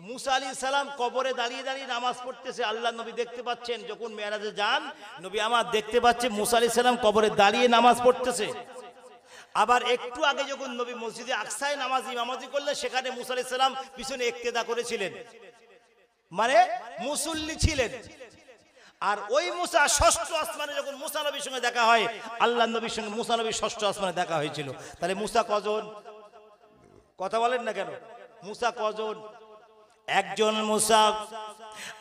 মুসা আলাইহিস সালাম কবরে দাঁড়িয়ে দাঁড়িয়ে নামাজ পড়তেছে। আল্লাহ নবী দেখতে পাচ্ছেন, যখন মেরাজে যান নবী আমার দেখতে পাচ্ছে মুসা আলাইহিস সালাম কবরে দাঁড়িয়ে নামাজ পড়তেছে। আবার একটু আগে যখন নবী মসজিদে আকসায় নামাজ ইমামতি করলেন, সেখানে মুসা আলাইহিস সালাম পিছনে ইক্তেদা করেছিলেন, মানে মুসল্লি ছিলেন। আর ওই মুসা ষষ্ঠ আসমানে যখন মুসা নবীর সঙ্গে দেখা হয়, আল্লাহ নবীর সঙ্গে মুসা নবীর ষষ্ঠ আসমানে দেখা হয়েছিল। তাহলে মুসা কজন? কথা বলেন না কেন? মুসা কজন? একজন মুসা।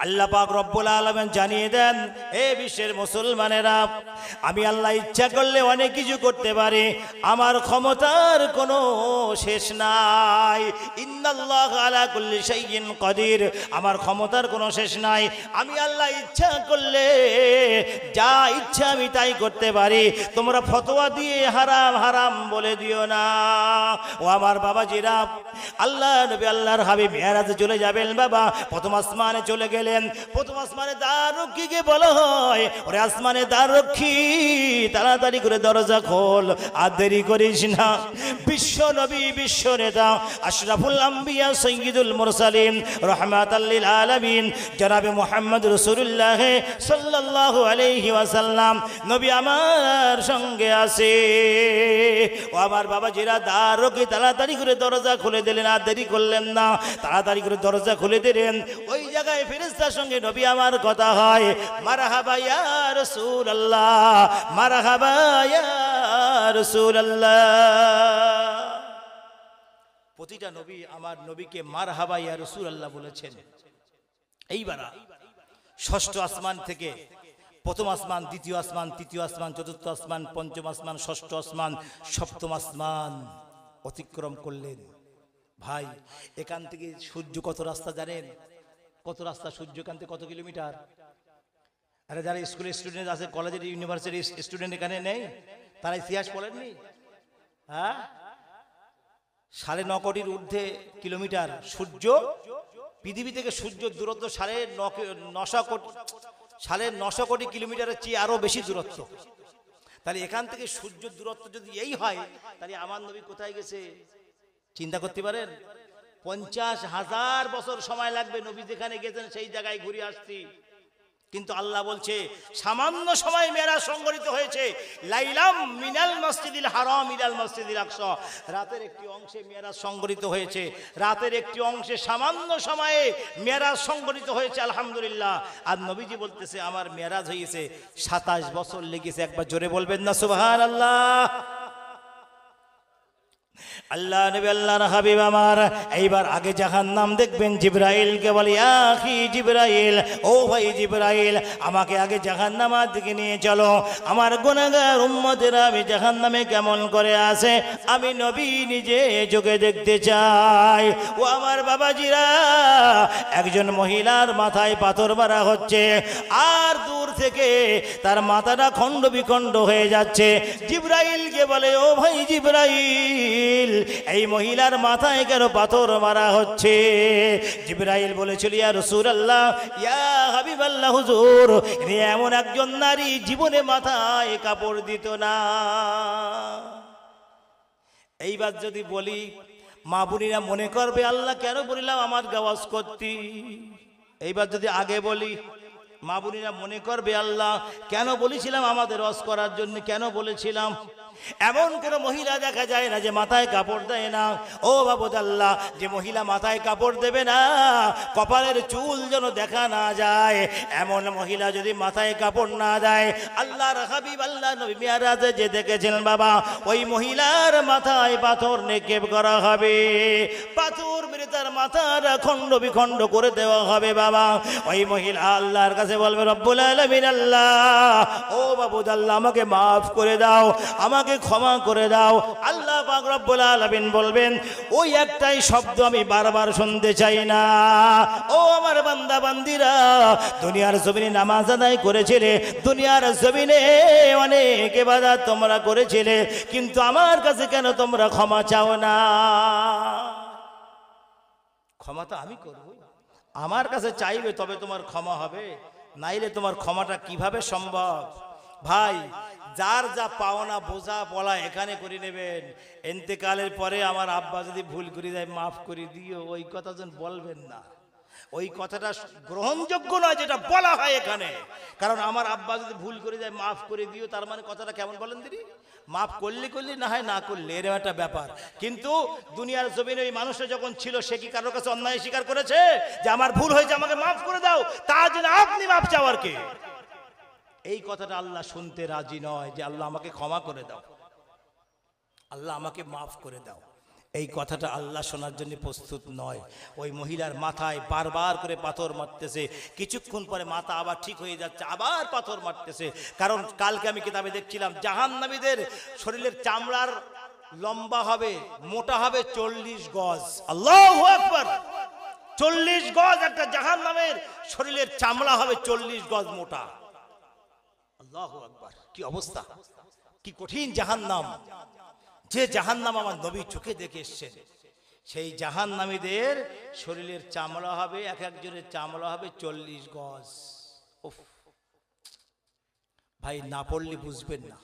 আল্লাহ পাক রব্বুল আলামিন জানিয়ে দেন, হে বিশ্বের মুসলমানেরা, আমি আল্লাহ ইচ্ছা করলে অনেক কিছু করতে পারি, আমার ক্ষমতার কোনো শেষ নাই। ইন্নাল্লাহ আলা কুল্লি শাইইন কাদির, আমার ক্ষমতার কোনো শেষ নাই। আমি আল্লাহ ইচ্ছা করলে যা ইচ্ছা আমি তাই করতে পারি। তোমরা ফতোয়া দিয়ে হারাম হারাম বলে দিও না। ও আমার বাবাজিরা, আল্লাহ নবী আল্লাহর হাবিব মেরাজে চলে যাবেন বাবা। প্রথম আসমানে চলে গেলেন। প্রথম আসমানে দ্বাররক্ষীকে বলা হয়, ওরে আসমানে দ্বাররক্ষী, তাড়াতাড়ি করে দরজা খোল, আর দেরি করিস না। বিশ্ব নবী, বিশ্ব নেতা, আশরাফুল আম্বিয়া, সাইয়্যিদুল মুরসালিন, রাহমাতাল লিল আলামিন জনাবে মুহাম্মদ রাসূলুল্লাহ সাল্লাল্লাহু আলাইহি ওয়াসাল্লাম নবী আমার সঙ্গে আছে। ও আমার বাবাজিরা, দ্বাররক্ষী তাড়াতাড়ি করে দরজা খুলে দিলেন, আর দেরি করলেন না, তাড়াতাড়ি করে দরজা খুলে দিলেন। ওই জায়গায় ফেরেশতার সঙ্গে নবী আমার কথা হয়, মারহাবা ইয়া রাসূলুল্লাহ, মারহাবা ইয়া রাসূলুল্লাহ। প্রতিটা নবী আমার নবীকে মারহাবা ইয়া রাসূলুল্লাহ বলেছেন। এইবার ষষ্ঠ আসমান থেকে প্রথম আসমান, দ্বিতীয় আসমান, তৃতীয় আসমান, চতুর্থ আসমান, পঞ্চম আসমান, ষষ্ঠ আসমান, সপ্তম আসমান অতিক্রম করলেন। ভাই, এখান থেকে সূর্য কত রাস্তা জানেন? কত রাস্তা সূর্য এখান থেকে কত কিলোমিটার? আরে যারা স্কুলের স্টুডেন্ট আছে, কলেজের ইউনিভার্সিটির স্টুডেন্ট এখানে নেই, তারা ইতিহাস পড়েননি? হ্যাঁ, 9.5 কোটির ঊর্ধ্বে কিলোমিটার সূর্য। পৃথিবী থেকে সূর্যের দূরত্ব 9.5 কোটি কিলোমিটারের চেয়ে আরো বেশি দূরত্ব। তাহলে এখান থেকে সূর্যের দূরত্ব যদি এই হয়, তাহলে আমার নবী কোথায় গেছে চিন্তা করতে পারেন? 50,000 বছর সময় লাগবে নবী যেখানে গেছেন সেই জায়গায় ঘুরে আসছি। কিন্তু আল্লাহ বলছে সামান্য সময় মেরাজ সংঘটিত হয়েছে। লাইলাম মিনাল মসজিদিল হারাম ইলাল মসজিদিল আকসা, রাতের একটি অংশে মেরাজ সংঘটিত হয়েছে। রাতের একটি অংশে সামান্য সময়ে মেরাজ সংঘটিত হয়েছে, আলহামদুলিল্লাহ। আর নবীজি বলতেছে আমার মেরাজ হয়েছে 27 বছর লেগেছে। একবার জোরে বলবেন না সুবহানাল্লাহ? আল্লাহ নবী আল্লাহর হাবিব আমার এইবার আগে জাহান্নাম দেখবেন। জিবরাইলকে বলি, আখি জিবরাইল, ও ভাই জিবরাইল, আমাকে আগে জাহান্নামের দিকে নিয়ে চলো। আমার গুনাহগার উম্মতেরা আমি জাহান্নামে কেমন করে আছে আমি নবী নিজে চোখে দেখতে চাই। ও আমার বাবাজিরা, একজন মহিলার মাথায় পাথর মারা হচ্ছে, আর দূর থেকে তার মাথাটা খণ্ড বিখণ্ড হয়ে যাচ্ছে। জিবরাইলকে বলে, ও ভাই জিবরাইল, এই মহিলার মাথায় কেন পাথর মারা হচ্ছে? জিবরাইল বলেছিল, ইয়া রাসূলুল্লাহ, ইয়া হাবিবাল্লাহ, হুজুর, ইনি এমন একজন নারী জীবনে মাথায় কাপড় দিত না। এইবার যদি বলি, মা বোনেরা মনে করবে আল্লাহ কেন বলিলাম আমার গাওয়াজ করতি। এইবার যদি আগে বলি, মা বোনেরা মনে করবে আল্লাহ কেন বলেছিলাম আমাদের ওয়াজ করার জন্য, কেন বলেছিলাম। এমন কোন মহিলা দেখা যায় না যে মাথায় কাপড় দেয় না। ও বাবুদাল্লাহ, যে মহিলা মাথায় কাপড় দেবে না, কপালের চুল যেন দেখা না যায়, এমন মহিলা যদি মাথায় কাপড় না দেয়, আল্লাহর হাবিব আল্লাহ নবী মিরাজে যে দেখেছিলেন বাবা, ওই মহিলার মাথায় পাথর নিক্ষেপ করা হবে। পাথর মেরে তার মাথাটা খণ্ড বিখণ্ড করে দেওয়া হবে বাবা। ওই মহিলা আল্লাহর কাছে বলবে রব্বুল আলামিন আল্লাহ, ও বাবুদ আল্লাহ আমাকে মাফ করে দাও, আমাকে ক্ষমা করে দাও। আল্লাহ পাক রব্বুল আলামিন বলবেন ওই একটাই শব্দ আমি বারবার শুনতে চাই না। ও আমার বান্দা বান্দিরা, দুনিয়ার জমিনে নামাজ আদায় করেছিলে, দুনিয়ার জমিনে অনেক ইবাদত তোমরা করেছিলে, কিন্তু আমার কাছে কেন তোমরা ক্ষমা চাও না? ক্ষমা তো আমি করব, আমার কাছে চাইবে তবে তোমার ক্ষমা হবে, নাইলে তোমার ক্ষমাটা কিভাবে সম্ভব? ভাই, যার যা পাওনা বোঝা বলা এখানে করে নেবেন। ইন্তেকালের পরে আমার আব্বা যদি ভুল করে যায় মাফ করে দিও, ওই কথা যেন বলবেন না। ওই কথাটা গ্রহণযোগ্য নয় যেটা বলা হয় এখানে। কারণ আমার আব্বা যদি ভুল করে যায় মাফ করে দিও, তার মানে কথাটা কেমন বলেন দিদি? মাফ করলে করলে না হয় না করলে, এরকম একটা ব্যাপার। কিন্তু দুনিয়ার জমিনে ওই মানুষটা যখন ছিল, সে কি কারোর কাছে অন্যায় স্বীকার করেছে যে আমার ভুল হয়েছে আমাকে মাফ করে দাও? তার জন্য আপনি মাফ চাওয়ার কে? এই কথাটা আল্লাহ শুনতে রাজি নয় যে আল্লাহ আমাকে ক্ষমা করে দাও, আল্লাহ আমাকে মাফ করে দাও। এই কথাটা আল্লাহ শোনার জন্য প্রস্তুত নয়। ওই মহিলার মাথায় বারবার করে পাথর মারতেছে, কিছুক্ষণ পরে মাথা আবার ঠিক হয়ে যাচ্ছে, আবার পাথর মারতেছে। কারণ কালকে আমি কিতাবে দেখছিলাম জাহান্নামীদের শরীরের চামড়ার লম্বা হবে, মোটা হবে 40 গজ। আল্লাহু আকবার! 40 গজ একটা জাহান্নামের শরীরের চামড়া হবে, 40 গজ মোটা। আল্লাহু আকবার! কি অবস্থা, কি কঠিন জাহান্নাম! যে জাহান্নাম আমার নবী চোখে দেখে এসেছেন, সেই জাহান্নামীদের শরীরের চামড়া হবে, এক একজনের চামড়া হবে 40 গজ। উফ ভাই, না পড়লে বুঝবেন না।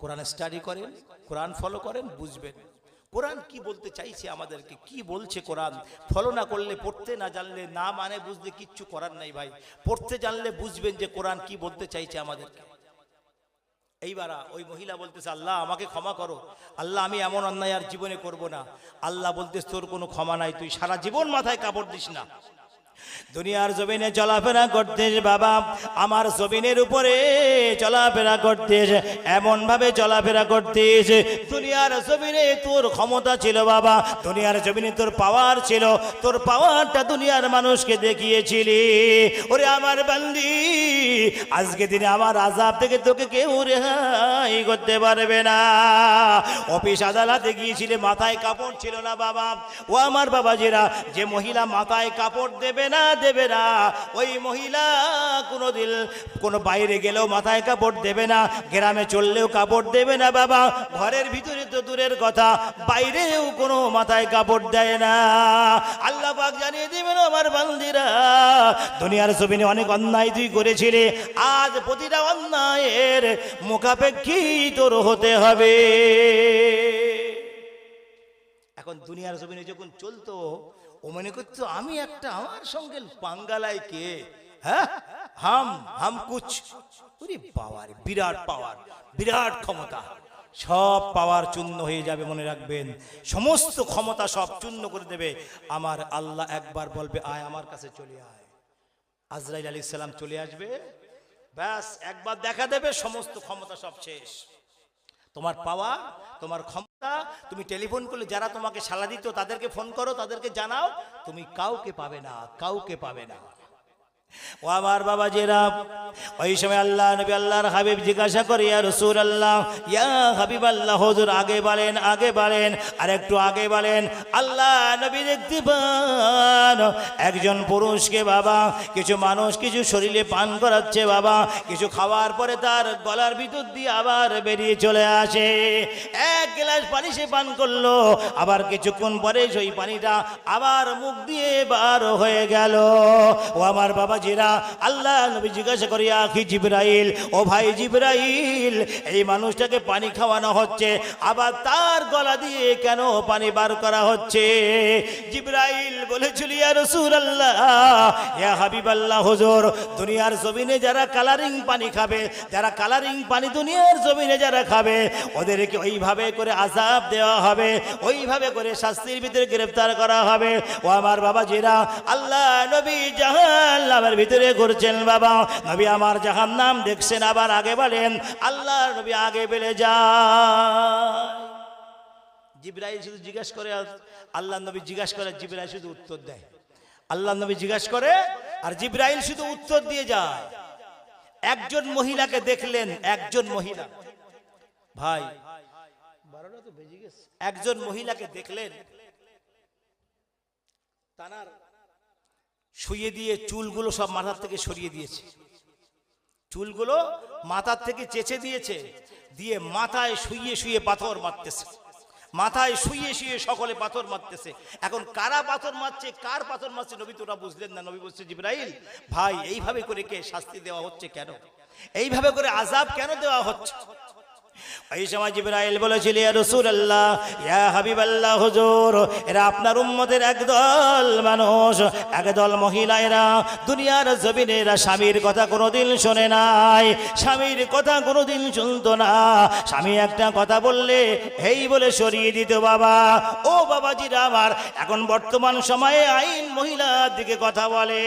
কোরআন স্টাডি করেন, কোরআন ফলো করেন, বুঝবেন কোরআন কি বলতে চাইছে আমাদেরকে, কি বলছে কোরআন। ফলো না করলে, পড়তে না জানলে, না মানে বুঝলে কিচ্ছু করার নাই ভাই। পড়তে জানলে বুঝবেন যে কোরআন কি বলতে চাইছে আমাদেরকে। এইবার ওই মহিলা বলতেছে আল্লাহ আমাকে ক্ষমা করো, আল্লাহ আমি এমন অন্যায় আর জীবনে করব না। আল্লাহ বলতেছে তোর কোনো ক্ষমা নাই, তুই সারা জীবন মাথায় কাপড় দিস না। দুনিয়ার জমিনে চলাফেরা করতেস বাবা, আমার জমিনের উপরে চলাফেরা করতেস, এমন ভাবে চলাফেরা করতেস দুনিয়ার জমিনে তোর ক্ষমতা ছিল বাবা, দুনিয়ার জমিনে তোর পাওয়ার ছিল, তোর পাওয়ারটা দুনিয়ার মানুষকে দেখিয়েছিলি। ওরে আমার বান্দি, আজকে দিনে আমার আযাব থেকে তোকে কেউ রেহাই করতে পারবে না। অফিস আদালতে গিয়েছিলে, মাথায় কাপড় ছিল না বাবা। ও আমার বাবাজিরা, যে মহিলা মাথায় কাপড় দেবে না, ওই মহিলা কোনোদিন কোনো বাইরে গেলেও মাথায় কাপড় দেবে না, গ্রামে চললেও কাপড় দেবে না বাবা। ঘরের ভিতরে তো দূরের কথা, বাইরেও কোনো মাথায় কাপড় দেয় না। আল্লাহ পাক জানিয়ে দিবেন আমার বান্দিরা, দুনিয়ার জমিনে অনেক অন্যায় তুই করেছিলে, আজ প্রতিটা অন্যায়ের মুখাপেক্ষী তোর হতে হবে। এখন দুনিয়ার জমিনে যখন চলতো, ও মনে করতো আমি একটা, আমার সঙ্গে পাঙ্গালাই কে, হ্যাঁ হাম কুছ। ওরে বাবার, বিরাট পাওয়ার, বিরাট ক্ষমতা, সব পাওয়ার চূর্ণ হয়ে যাবে। মনে রাখবেন, সমস্ত ক্ষমতা সব চূর্ণ করে দেবে আমার আল্লাহ। একবার বলবে আয় আমার কাছে চলে আয়, আজরাইল আলাইহিস সালাম চলে আসবে, ব্যাস একবার দেখা দেবে, সমস্ত ক্ষমতা সব শেষ। তোমার পাওয়ার, তোমার ক্ষমতা, তুমি টেলিফোন করলে যারা তোমাকে সাড়া দিত তাদেরকে ফোন করো, তাদেরকে জানাও, তুমি কাউকে পাবে না, কাউকে পাবে না। ও আমার বাবাজিরা, ওই সময় আল্লাহ নবী আল্লাহর হাবিব জিজ্ঞাসা করে ইয়া রাসূলুল্লাহ, ইয়া হাবিবাল্লাহ, হুজুর আগে বলেন, আগে বলেন, আর একটু আগে বলেন। আল্লাহ নবী দেখতে পান একজন পুরুষকে বাবা কিছু মানুষ কিছু শরীরে পান করাচ্ছে বাবা, কিছু খাওয়ার পরে তার গলার ভিতর দিয়ে আবার বেরিয়ে চলে আসে। এক গ্লাস পানি সে পান করলো, আবার কিছুক্ষণ পরে সেই পানিটা আবার মুখ দিয়ে বার হয়ে গেল। ও আমার বাবা জিরা, আল্লাহ নবী জিজ্ঞাসা করি আখি জিবরাইল, ও ভাই জিবরাইল, এই মানুষটাকে পানি খাওয়ানো হচ্ছে, আবার তার গলা দিয়ে কেন পানি বার করা হচ্ছে? জিবরাইল বলেছিল ইয়া রাসূলুল্লাহ, ইয়া হাবিবাল্লাহ, হুজুর দুনিয়ার জমিনে যারা কালারিং পানি খাবে, যারা কালারিং পানি দুনিয়ার জমিনে যারা খাবে, ওদেরকে ওইভাবে করে আযাব দেওয়া হবে, ওইভাবে করে শাস্তির ভিতরে গ্রেফতার করা হবে। ও আমার বাবা জিরা, আল্লাহ নবী জাহান্নামের ভিতরে ঘুরছেন বাবা, নবী আমার জাহান্নাম দেখছেন, আবার আগে বলেন, আল্লাহ নবী আগে বেড়ে যায়। জিবরাইল শুধু জিজ্ঞাসা করে আর আল্লাহ নবী জিজ্ঞাসা করে, জিবরাইল শুধু উত্তর দেয়। আল্লাহ নবী জিজ্ঞাসা করে আর জিবরাইল শুধু উত্তর দিয়ে যায়। একজন মহিলাকে দেখলেন, একজন মহিলা, ভাই 12টা তো বেজে গেছে, একজন মহিলাকে দেখলেন তানার শুয়ে দিয়ে চুলগুলো সব মাথার থেকে সরিয়ে দিয়েছে, চুলগুলো মাথার থেকে চেঁচে দিয়েছে, দিয়ে মাথায় শুয়ে শুয়ে পাথর মারতেছে, মাথায় শুয়ে শুয়ে সকলে পাথর মারতেছে। এখন কারা পাথর মারছে, কার পাথর মারছে নবী তোরা বুঝলেন না। নবী বলছে জিবরাইল ভাই এইভাবে করে কে শাস্তি দেওয়া হচ্ছে, কেন এইভাবে করে আযাব কেন দেওয়া হচ্ছে? এই সময় জিবরাইল বলেছিল ইয়া রাসূলুল্লাহ, ইয়া হাবিবাল্লাহ, হুজুর এরা আপনার উম্মতের একদল মানুষ, একদল মহিলা, এরা দুনিয়ার জমিনে এরা স্বামীর কথা কোনোদিন শোনে নাই, স্বামীর কথা কোনোদিন শুনতো না। স্বামী একটা কথা বললে এই বলে সরিয়ে দিত। বাবা ও বাবাজিরা আমার, এখন বর্তমান সময়ে আইন মহিলার দিকে কথা বলে,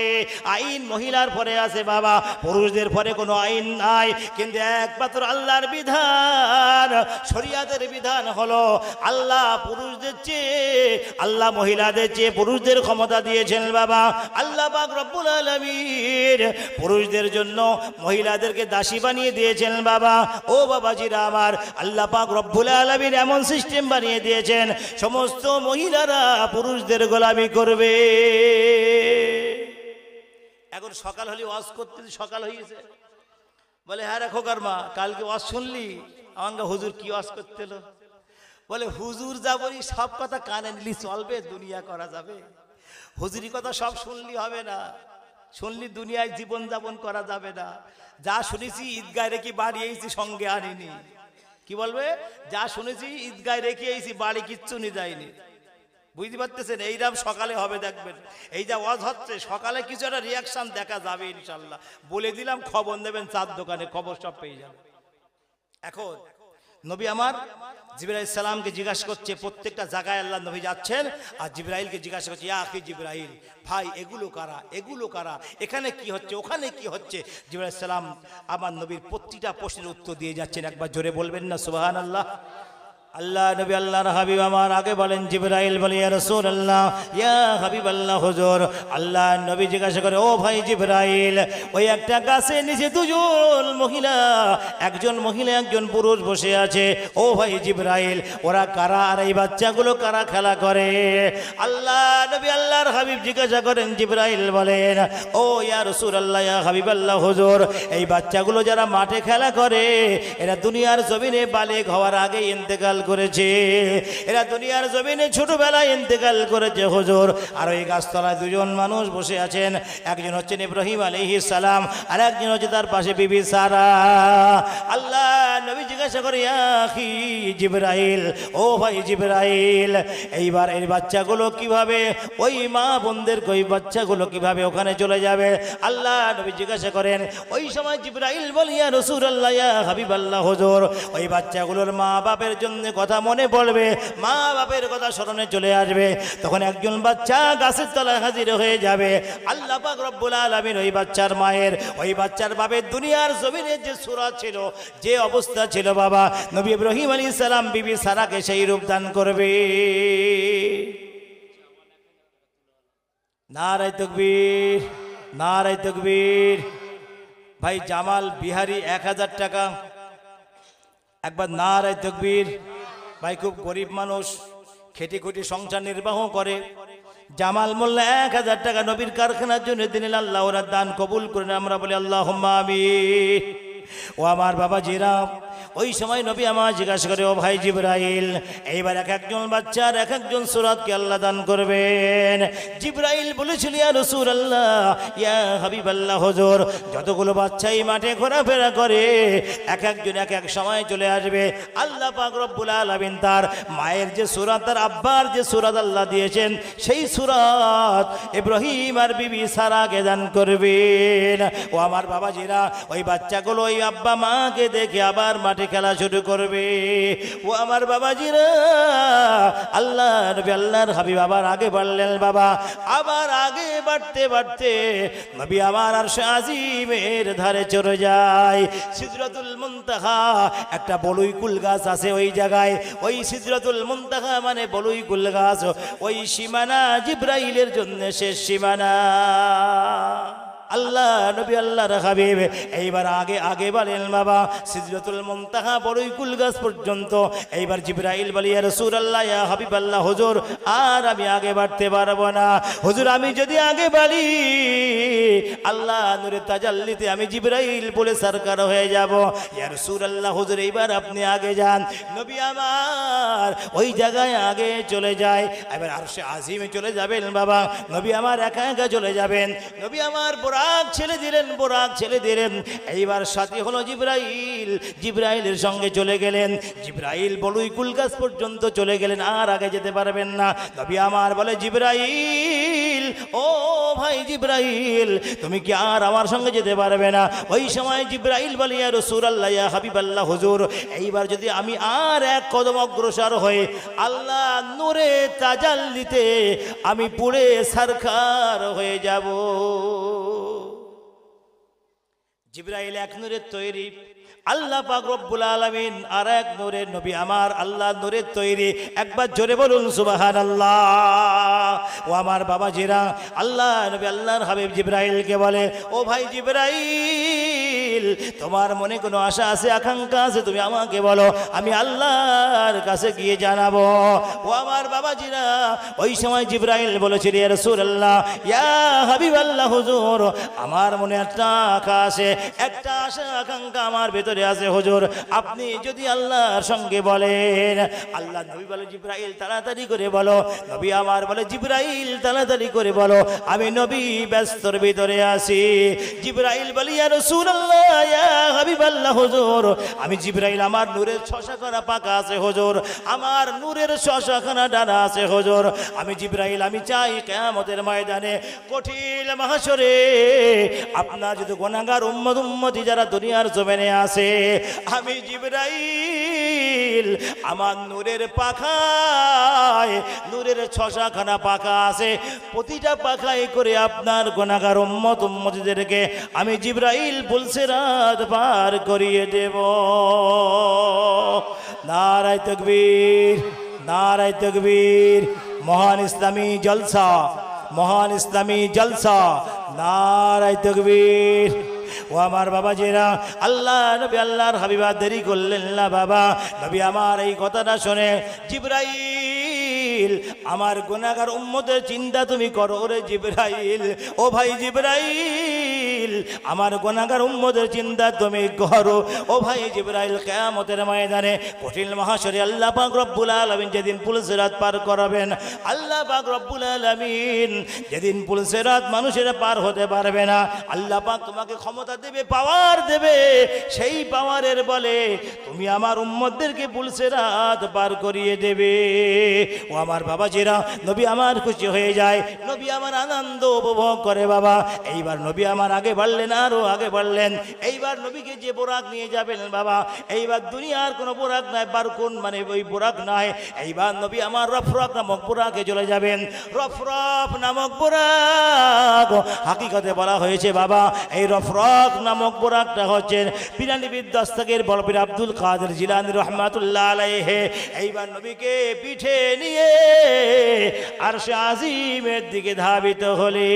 আইন মহিলার পরে আছে বাবা, পুরুষদের পরে কোনো আইন নাই। কিন্তু একমাত্র আল্লাহর বিধান, শরিয়াতের বিধান হলো আল্লাহ পুরুষদের চেয়ে, আল্লাহ মহিলাদের চেয়ে পুরুষদের ক্ষমতা দিয়েছেন বাবা। আল্লাহ পাক রব্বুল আলামিন পুরুষদের জন্য মহিলাদেরকে দাসী বানিয়ে দিয়েছেন বাবা। ও বাবাজিরা আমার, আল্লাহ পাক রব্বুল আলামিন এমন সিস্টেম বানিয়ে দিয়েছেন সমস্ত মহিলারা পুরুষদের গোলামি করবে। এখন সকাল হলে ওয়াজ করতে, সকাল হয়েছে, বলে হ্যাঁ রে খোকার মা কালকে ওয়াজ শুনলি? আমাকে হুজুর কি ওয়াজ করতে এলো? বলে হুজুর যা বলি সব কথা কানে নিলি চলবে, দুনিয়া করা যাবে? হুজুরি কথা সব শুনলি হবে না, শুনলি দুনিয়ায় জীবন যাপন করা যাবে না। যা শুনেছি ঈদগায় রেখে বাড়ি এসেছি, সঙ্গে আনিনি। কি বলবে? যা শুনেছি ঈদগায় রেখে এসেছি, বাড়ি কিচ্ছু নিয়ে যায়নি। বুঝতে পারতেছেন? এইরকম সকালে হবে, দেখবেন এই যা ওয়াজ হচ্ছে সকালে কিছু একটা রিয়াকশন দেখা যাবে ইনশাল্লাহ। বলে দিলাম, খবর নেবেন, চার দোকানে খবর সব পেয়ে যাবে। এখন নবী আমার জিবরাইল সালামকে জিজ্ঞাসা করছে, প্রত্যেকটা জায়গায় আল্লাহ নবী যাচ্ছেন আর জিবরাইলকে জিজ্ঞাসা করছে, ইয়া আখি জিবরাইল, ভাই এগুলো কারা, এগুলো কারা, এখানে কি হচ্ছে, ওখানে কি হচ্ছে? জিবরাইল সালাম আমার নবীর প্রতিটা প্রশ্নের উত্তর দিয়ে যাচ্ছেন। একবার জোরে বলবেন না সুবহানাল্লাহ? আল্লাহ নবী আল্লাহর হাবিব আমার আগে বলেন, জিবরাইল বলে ইয়া রাসূলুল্লাহ, ইয়া হাবিবাল্লাহ হুজুর। আল্লাহ নবী জিজ্ঞাসা করে, ও ভাই জিবরাইল, ওই একটা গাছের নিচে দুজন মহিলা, একজন মহিলা একজন পুরুষ বসে আছে, ও ভাই জিবরাইল ওরা কারা, আর এই বাচ্চাগুলো কারা খেলা করে? আল্লাহ নবী আল্লাহর হাবিব জিজ্ঞাসা করেন, জিবরাইল বলেন, ও ইয়া রাসূলুল্লাহ, ইয়া হাবিবাল্লাহ হুজুর, এই বাচ্চাগুলো যারা মাঠে খেলা করে এরা দুনিয়ার জমিনে বালেগ হওয়ার আগে ইন্তেকাল করেছে, এরা দুনিয়ার জমিনে ছোটবেলায় ইন্তেকাল করেছে হুজুর। আর ওই গাছতলায় দুজন মানুষ বসে আছেন, একজন হচ্ছেন ইব্রাহিম আলাইহিস সালাম, আর একজন হচ্ছে তার পাশে বিবি সারা। আল্লাহ নবী জিজ্ঞাসা করে, ইয়া আখি জিবরাইল, ও ভাই জিবরাইল, এইবার এই বাচ্চাগুলো কিভাবে, ওই মা বোনদের ওই বাচ্চাগুলো কিভাবে ওখানে চলে যাবে? আল্লাহ নবী জিজ্ঞাসা করেন। ওই সময় জিবরাইল বলে, ইয়া রাসূলুল্লাহ, ইয়া হাবিবাল্লাহ হুজুর, ওই বাচ্চাগুলোর মা বাপের জন্য কথা মনে পড়বে, মা বাপের কথা স্মরণে চলে আসবে, তখন একজন বাচ্চা গাছের তলায় হাজির হয়ে যাবে। আল্লাহ পাক রব্বুল আলামিন ওই বাচ্চার মায়ের, ওই বাচ্চার বাপের দুনিয়ার জমিনে যে সূরা ছিল, যে অবস্থা ছিল বাবা, নবী ইব্রাহিম আলাইহিস সালাম বিবি সারাকে সেই রূপ দান করবে। নারায়ে তাকবীর, নারায়ে তাকবীর। ভাই জামাল বিহারি 1000 টাকা, একবার নারায়ে তাকবীর। ভাই খুব গরিব মানুষ, খেটে খুঁটি সংসার নির্বাহ করে। জামাল মোল্লা 1000 টাকা নবীর কারখানার জন্য দিলেন। আল্লাহ ওরা দান কবুল করেন, আমরা বলি আল্লাহুম্মা আমিন। ও আমার বাবা জিরা, ওই সময় নবী আমার জিজ্ঞাসা করে, ও ভাই জিবরাইল, এইবার এক একজন বাচ্চার এক একজন সূরাতকে আল্লাহ দান করবেন। জিবরাইল বলেছিল, ইয়া রাসূলুল্লাহ, ইয়া হাবিবাল্লাহ হুজুর, যতগুলো বাচ্চাই মাঠে ঘোরাফেরা করে এক একজন এক এক সময় চলে আসবে। আল্লাহ পাক রব্বুল আলামিন তার মায়ের যে সূরাত, তার আব্বার যে সূরাত আল্লাহ দিয়েছেন, সেই সূরাত ইব্রাহিম আর বিবি সারাকে দান করবেন। ও আমার বাবাজিরা, ওই বাচ্চাগুলো ওই আব্বা মাকে দেখে আবার মাঠে খেলা শুরু করবে। ও আমার বাবাজিরা, আল্লাহ নবী আল্লাহর হাবিব আবার আগে বাড়লেন বাবা। আবার আগে বাড়তে বাড়তে নবী আমার আরশে আজিমের ধারে চলে যায়। সিদরাতুল মুনতাহা একটা বলুই কুল গাছ আছে ওই জায়গায়। ওই সিদরাতুল মুনতাহা মানে বলুই কুল গাছ, ওই সীমানা জিবরাইলের জন্য শেষ সীমানা। আল্লাহ নবী আল্লাহর হাবিব এইবার আগে আগে বলেন বাবা, সিদরাতুল মুনতাহা বড়ই কুল গাছ পর্যন্ত। এইবার জিবরাইল বলে, ইয়া রাসূলুল্লাহ, ইয়া হাবিবাল্লাহ, হুজুর আর আমি আগে বাড়তে পারবো না। হুজুর আমি যদি আগে বাড়ি, আল্লাহ নূরে তাজাল্লিতে আমি জিবরাইল বলে সরকার হয়ে যাব। ইয়া রাসূলুল্লাহ, হুজুর এইবার আপনি আগে যান। নবী আমার ওই জায়গায় আগে চলে যায়। এবার আরশে আজিমে চলে যাবেন বাবা। নবী আমার একা একা চলে যাবেন। নবী আমার বোরাক ছেড়ে দিলেন, বোরাক ছেড়ে দিলেন। এইবার সাথী হলো জিবরাইল, জিবরাইলের সঙ্গে চলে গেলেন। জিবরাইল বলুই কুল গাছ পর্যন্ত চলে গেলেন, আর আগে যেতে পারবেন না। নবী আমার বলে, জিবরাইল, ও ভাই জিবরাইল, তুমি কি আর আমার সঙ্গে যেতে পারবে না? ওই সময় জিবরাইল বলে, ইয়া রাসূলুল্লাহ, ইয়া হাবিবাল্লাহ, হুজুর এইবার যদি আমি আর এক কদম অগ্রসর হয়ে আল্লাহ নূরে তাজাল্লিতে আমি পুড়ে সারখার হয়ে যাব। জিবরাইল এক নূরের তৈরি, আল্লাহ পাক রব্বুল আলামিন আর এক নূরের নবী আমার আল্লাহ নূরের তৈরি। একবার জোরে বলুন সুবহানাল্লাহ। ও আমার বাবাজিরা, আল্লাহ নবী আল্লাহর হাবিব জিবরাইলকে বলে, ও ভাই জিবরাইল, তোমার মনে কোনো আশা আছে, আকাঙ্ক্ষা আছে, তুমি আমাকে বলো, আমি আল্লাহর কাছে গিয়ে জানাবো। ও আমার বাবাজিরা, ওই সময় জিবরাইল বলেছিল, ইয়া রাসূলুল্লাহ, ইয়া হাবিবাল্লাহ, হুজুর আমার মনে একটা আশা আছে, একটা আশা আকাঙ্ক্ষা আমার ভেতরে আছে হুজুর, আপনি যদি আল্লাহর সঙ্গে বলেন। আল্লাহ নবী বলে, জিবরাইল তাড়াতাড়ি করে বলো। নবী আমার বলে, জিবরাইল তাড়াতাড়ি করে বলো, আমি নবী ব্যস্তর ভিতরে আছি। জিবরাইল বলে, ইয়া রাসূলুল্লাহ, ইয়া হাবিবাল্লাহ, হুজুর আমি জিবরাইল, আমার নূরের 6খানা পাকা আছে হুজুর, আমার নূরের 6খানা ডানা আছে হুজুর। আমি জিবরাইল, আমি চাই কিয়ামতের ময়দানে কঠিন মাহশরে আপনার যদি গুনাহগার উম্মতি যারা দুনিয়ার জমিনে আছে, আমি জিবরাইল আমার নূরের পাখায়, নূরের 6খানা পাখা আছে, প্রতিটা পাখায় করে আপনার গুনাহগার উম্মতিদেরকে আমি জিবরাইল পুলসিরাত পার করিয়ে দেব। নারায়ে তাকবীর, নারায়ে তাকবীর। মহান ইসলামী জলসা, মহান ইসলামী জলসা, নারায়ে তাকবীর। ও আমার বাবাজিরা, আল্লাহ নবী আল্লাহর হাবিবা দেরি করলেন না বাবা। নবী আমার এই কথাটা শুনে, জিবরাইল আমার গুনাহগার উম্মতের চিন্তা তুমি করো রে জিবরাইল, ও ভাই জিবরাইল আমার গুনাহগার উম্মতের চিন্তা তুমি করো। ও ভাই জিবরাইল, কিয়ামতের ময়দানে কঠিন মহাশরে আল্লাহ পাক রব্বুল আলামিন যেদিন পুলসিরাত পার করাবেন, আল্লাহ পাক রব্বুল আলামিন যেদিন পুলসিরাত মানুষেরা পার হতে পারবে না, আল্লাহ পাক তোমাকে ক্ষমতা দেবে, পাওয়ার দেবে। সেই পাওয়ারের বলে তুমি আমার উম্মতদেরকে পুলসিরাত পার করিয়ে দেবে। ও আমার বাবাজিরা, নবী আমার খুশি হয়ে যায়, নবী আমার আনন্দ উপভোগ করে বাবা। এইবার নবী আমার আগে বাড়লেন, আরো আগে বাড়লেন। এইবার নবীকে যে বোরাক নিয়ে যাবেন বাবা, এইবার দুনিয়ার কোনো বোরাক নাই, বারকুন মানে ওই বোরাক নাই। এইবার নবী আমার রফরফ নামক বোরাকে চলে যাবেন। রফরফ নামক বোরাক হাকিকতে বলা হয়েছে বাবা, এই রফরফ নামক বোরাকটা হচ্ছেন পিরানিবিদ দস্তগীর বলবীর আব্দুল কাদের জিলানী রহমাতুল্লাহ আলাইহি। এইবার নবীকে পিঠে নিয়ে আরশে আজিমের দিকে ধাবিত হলে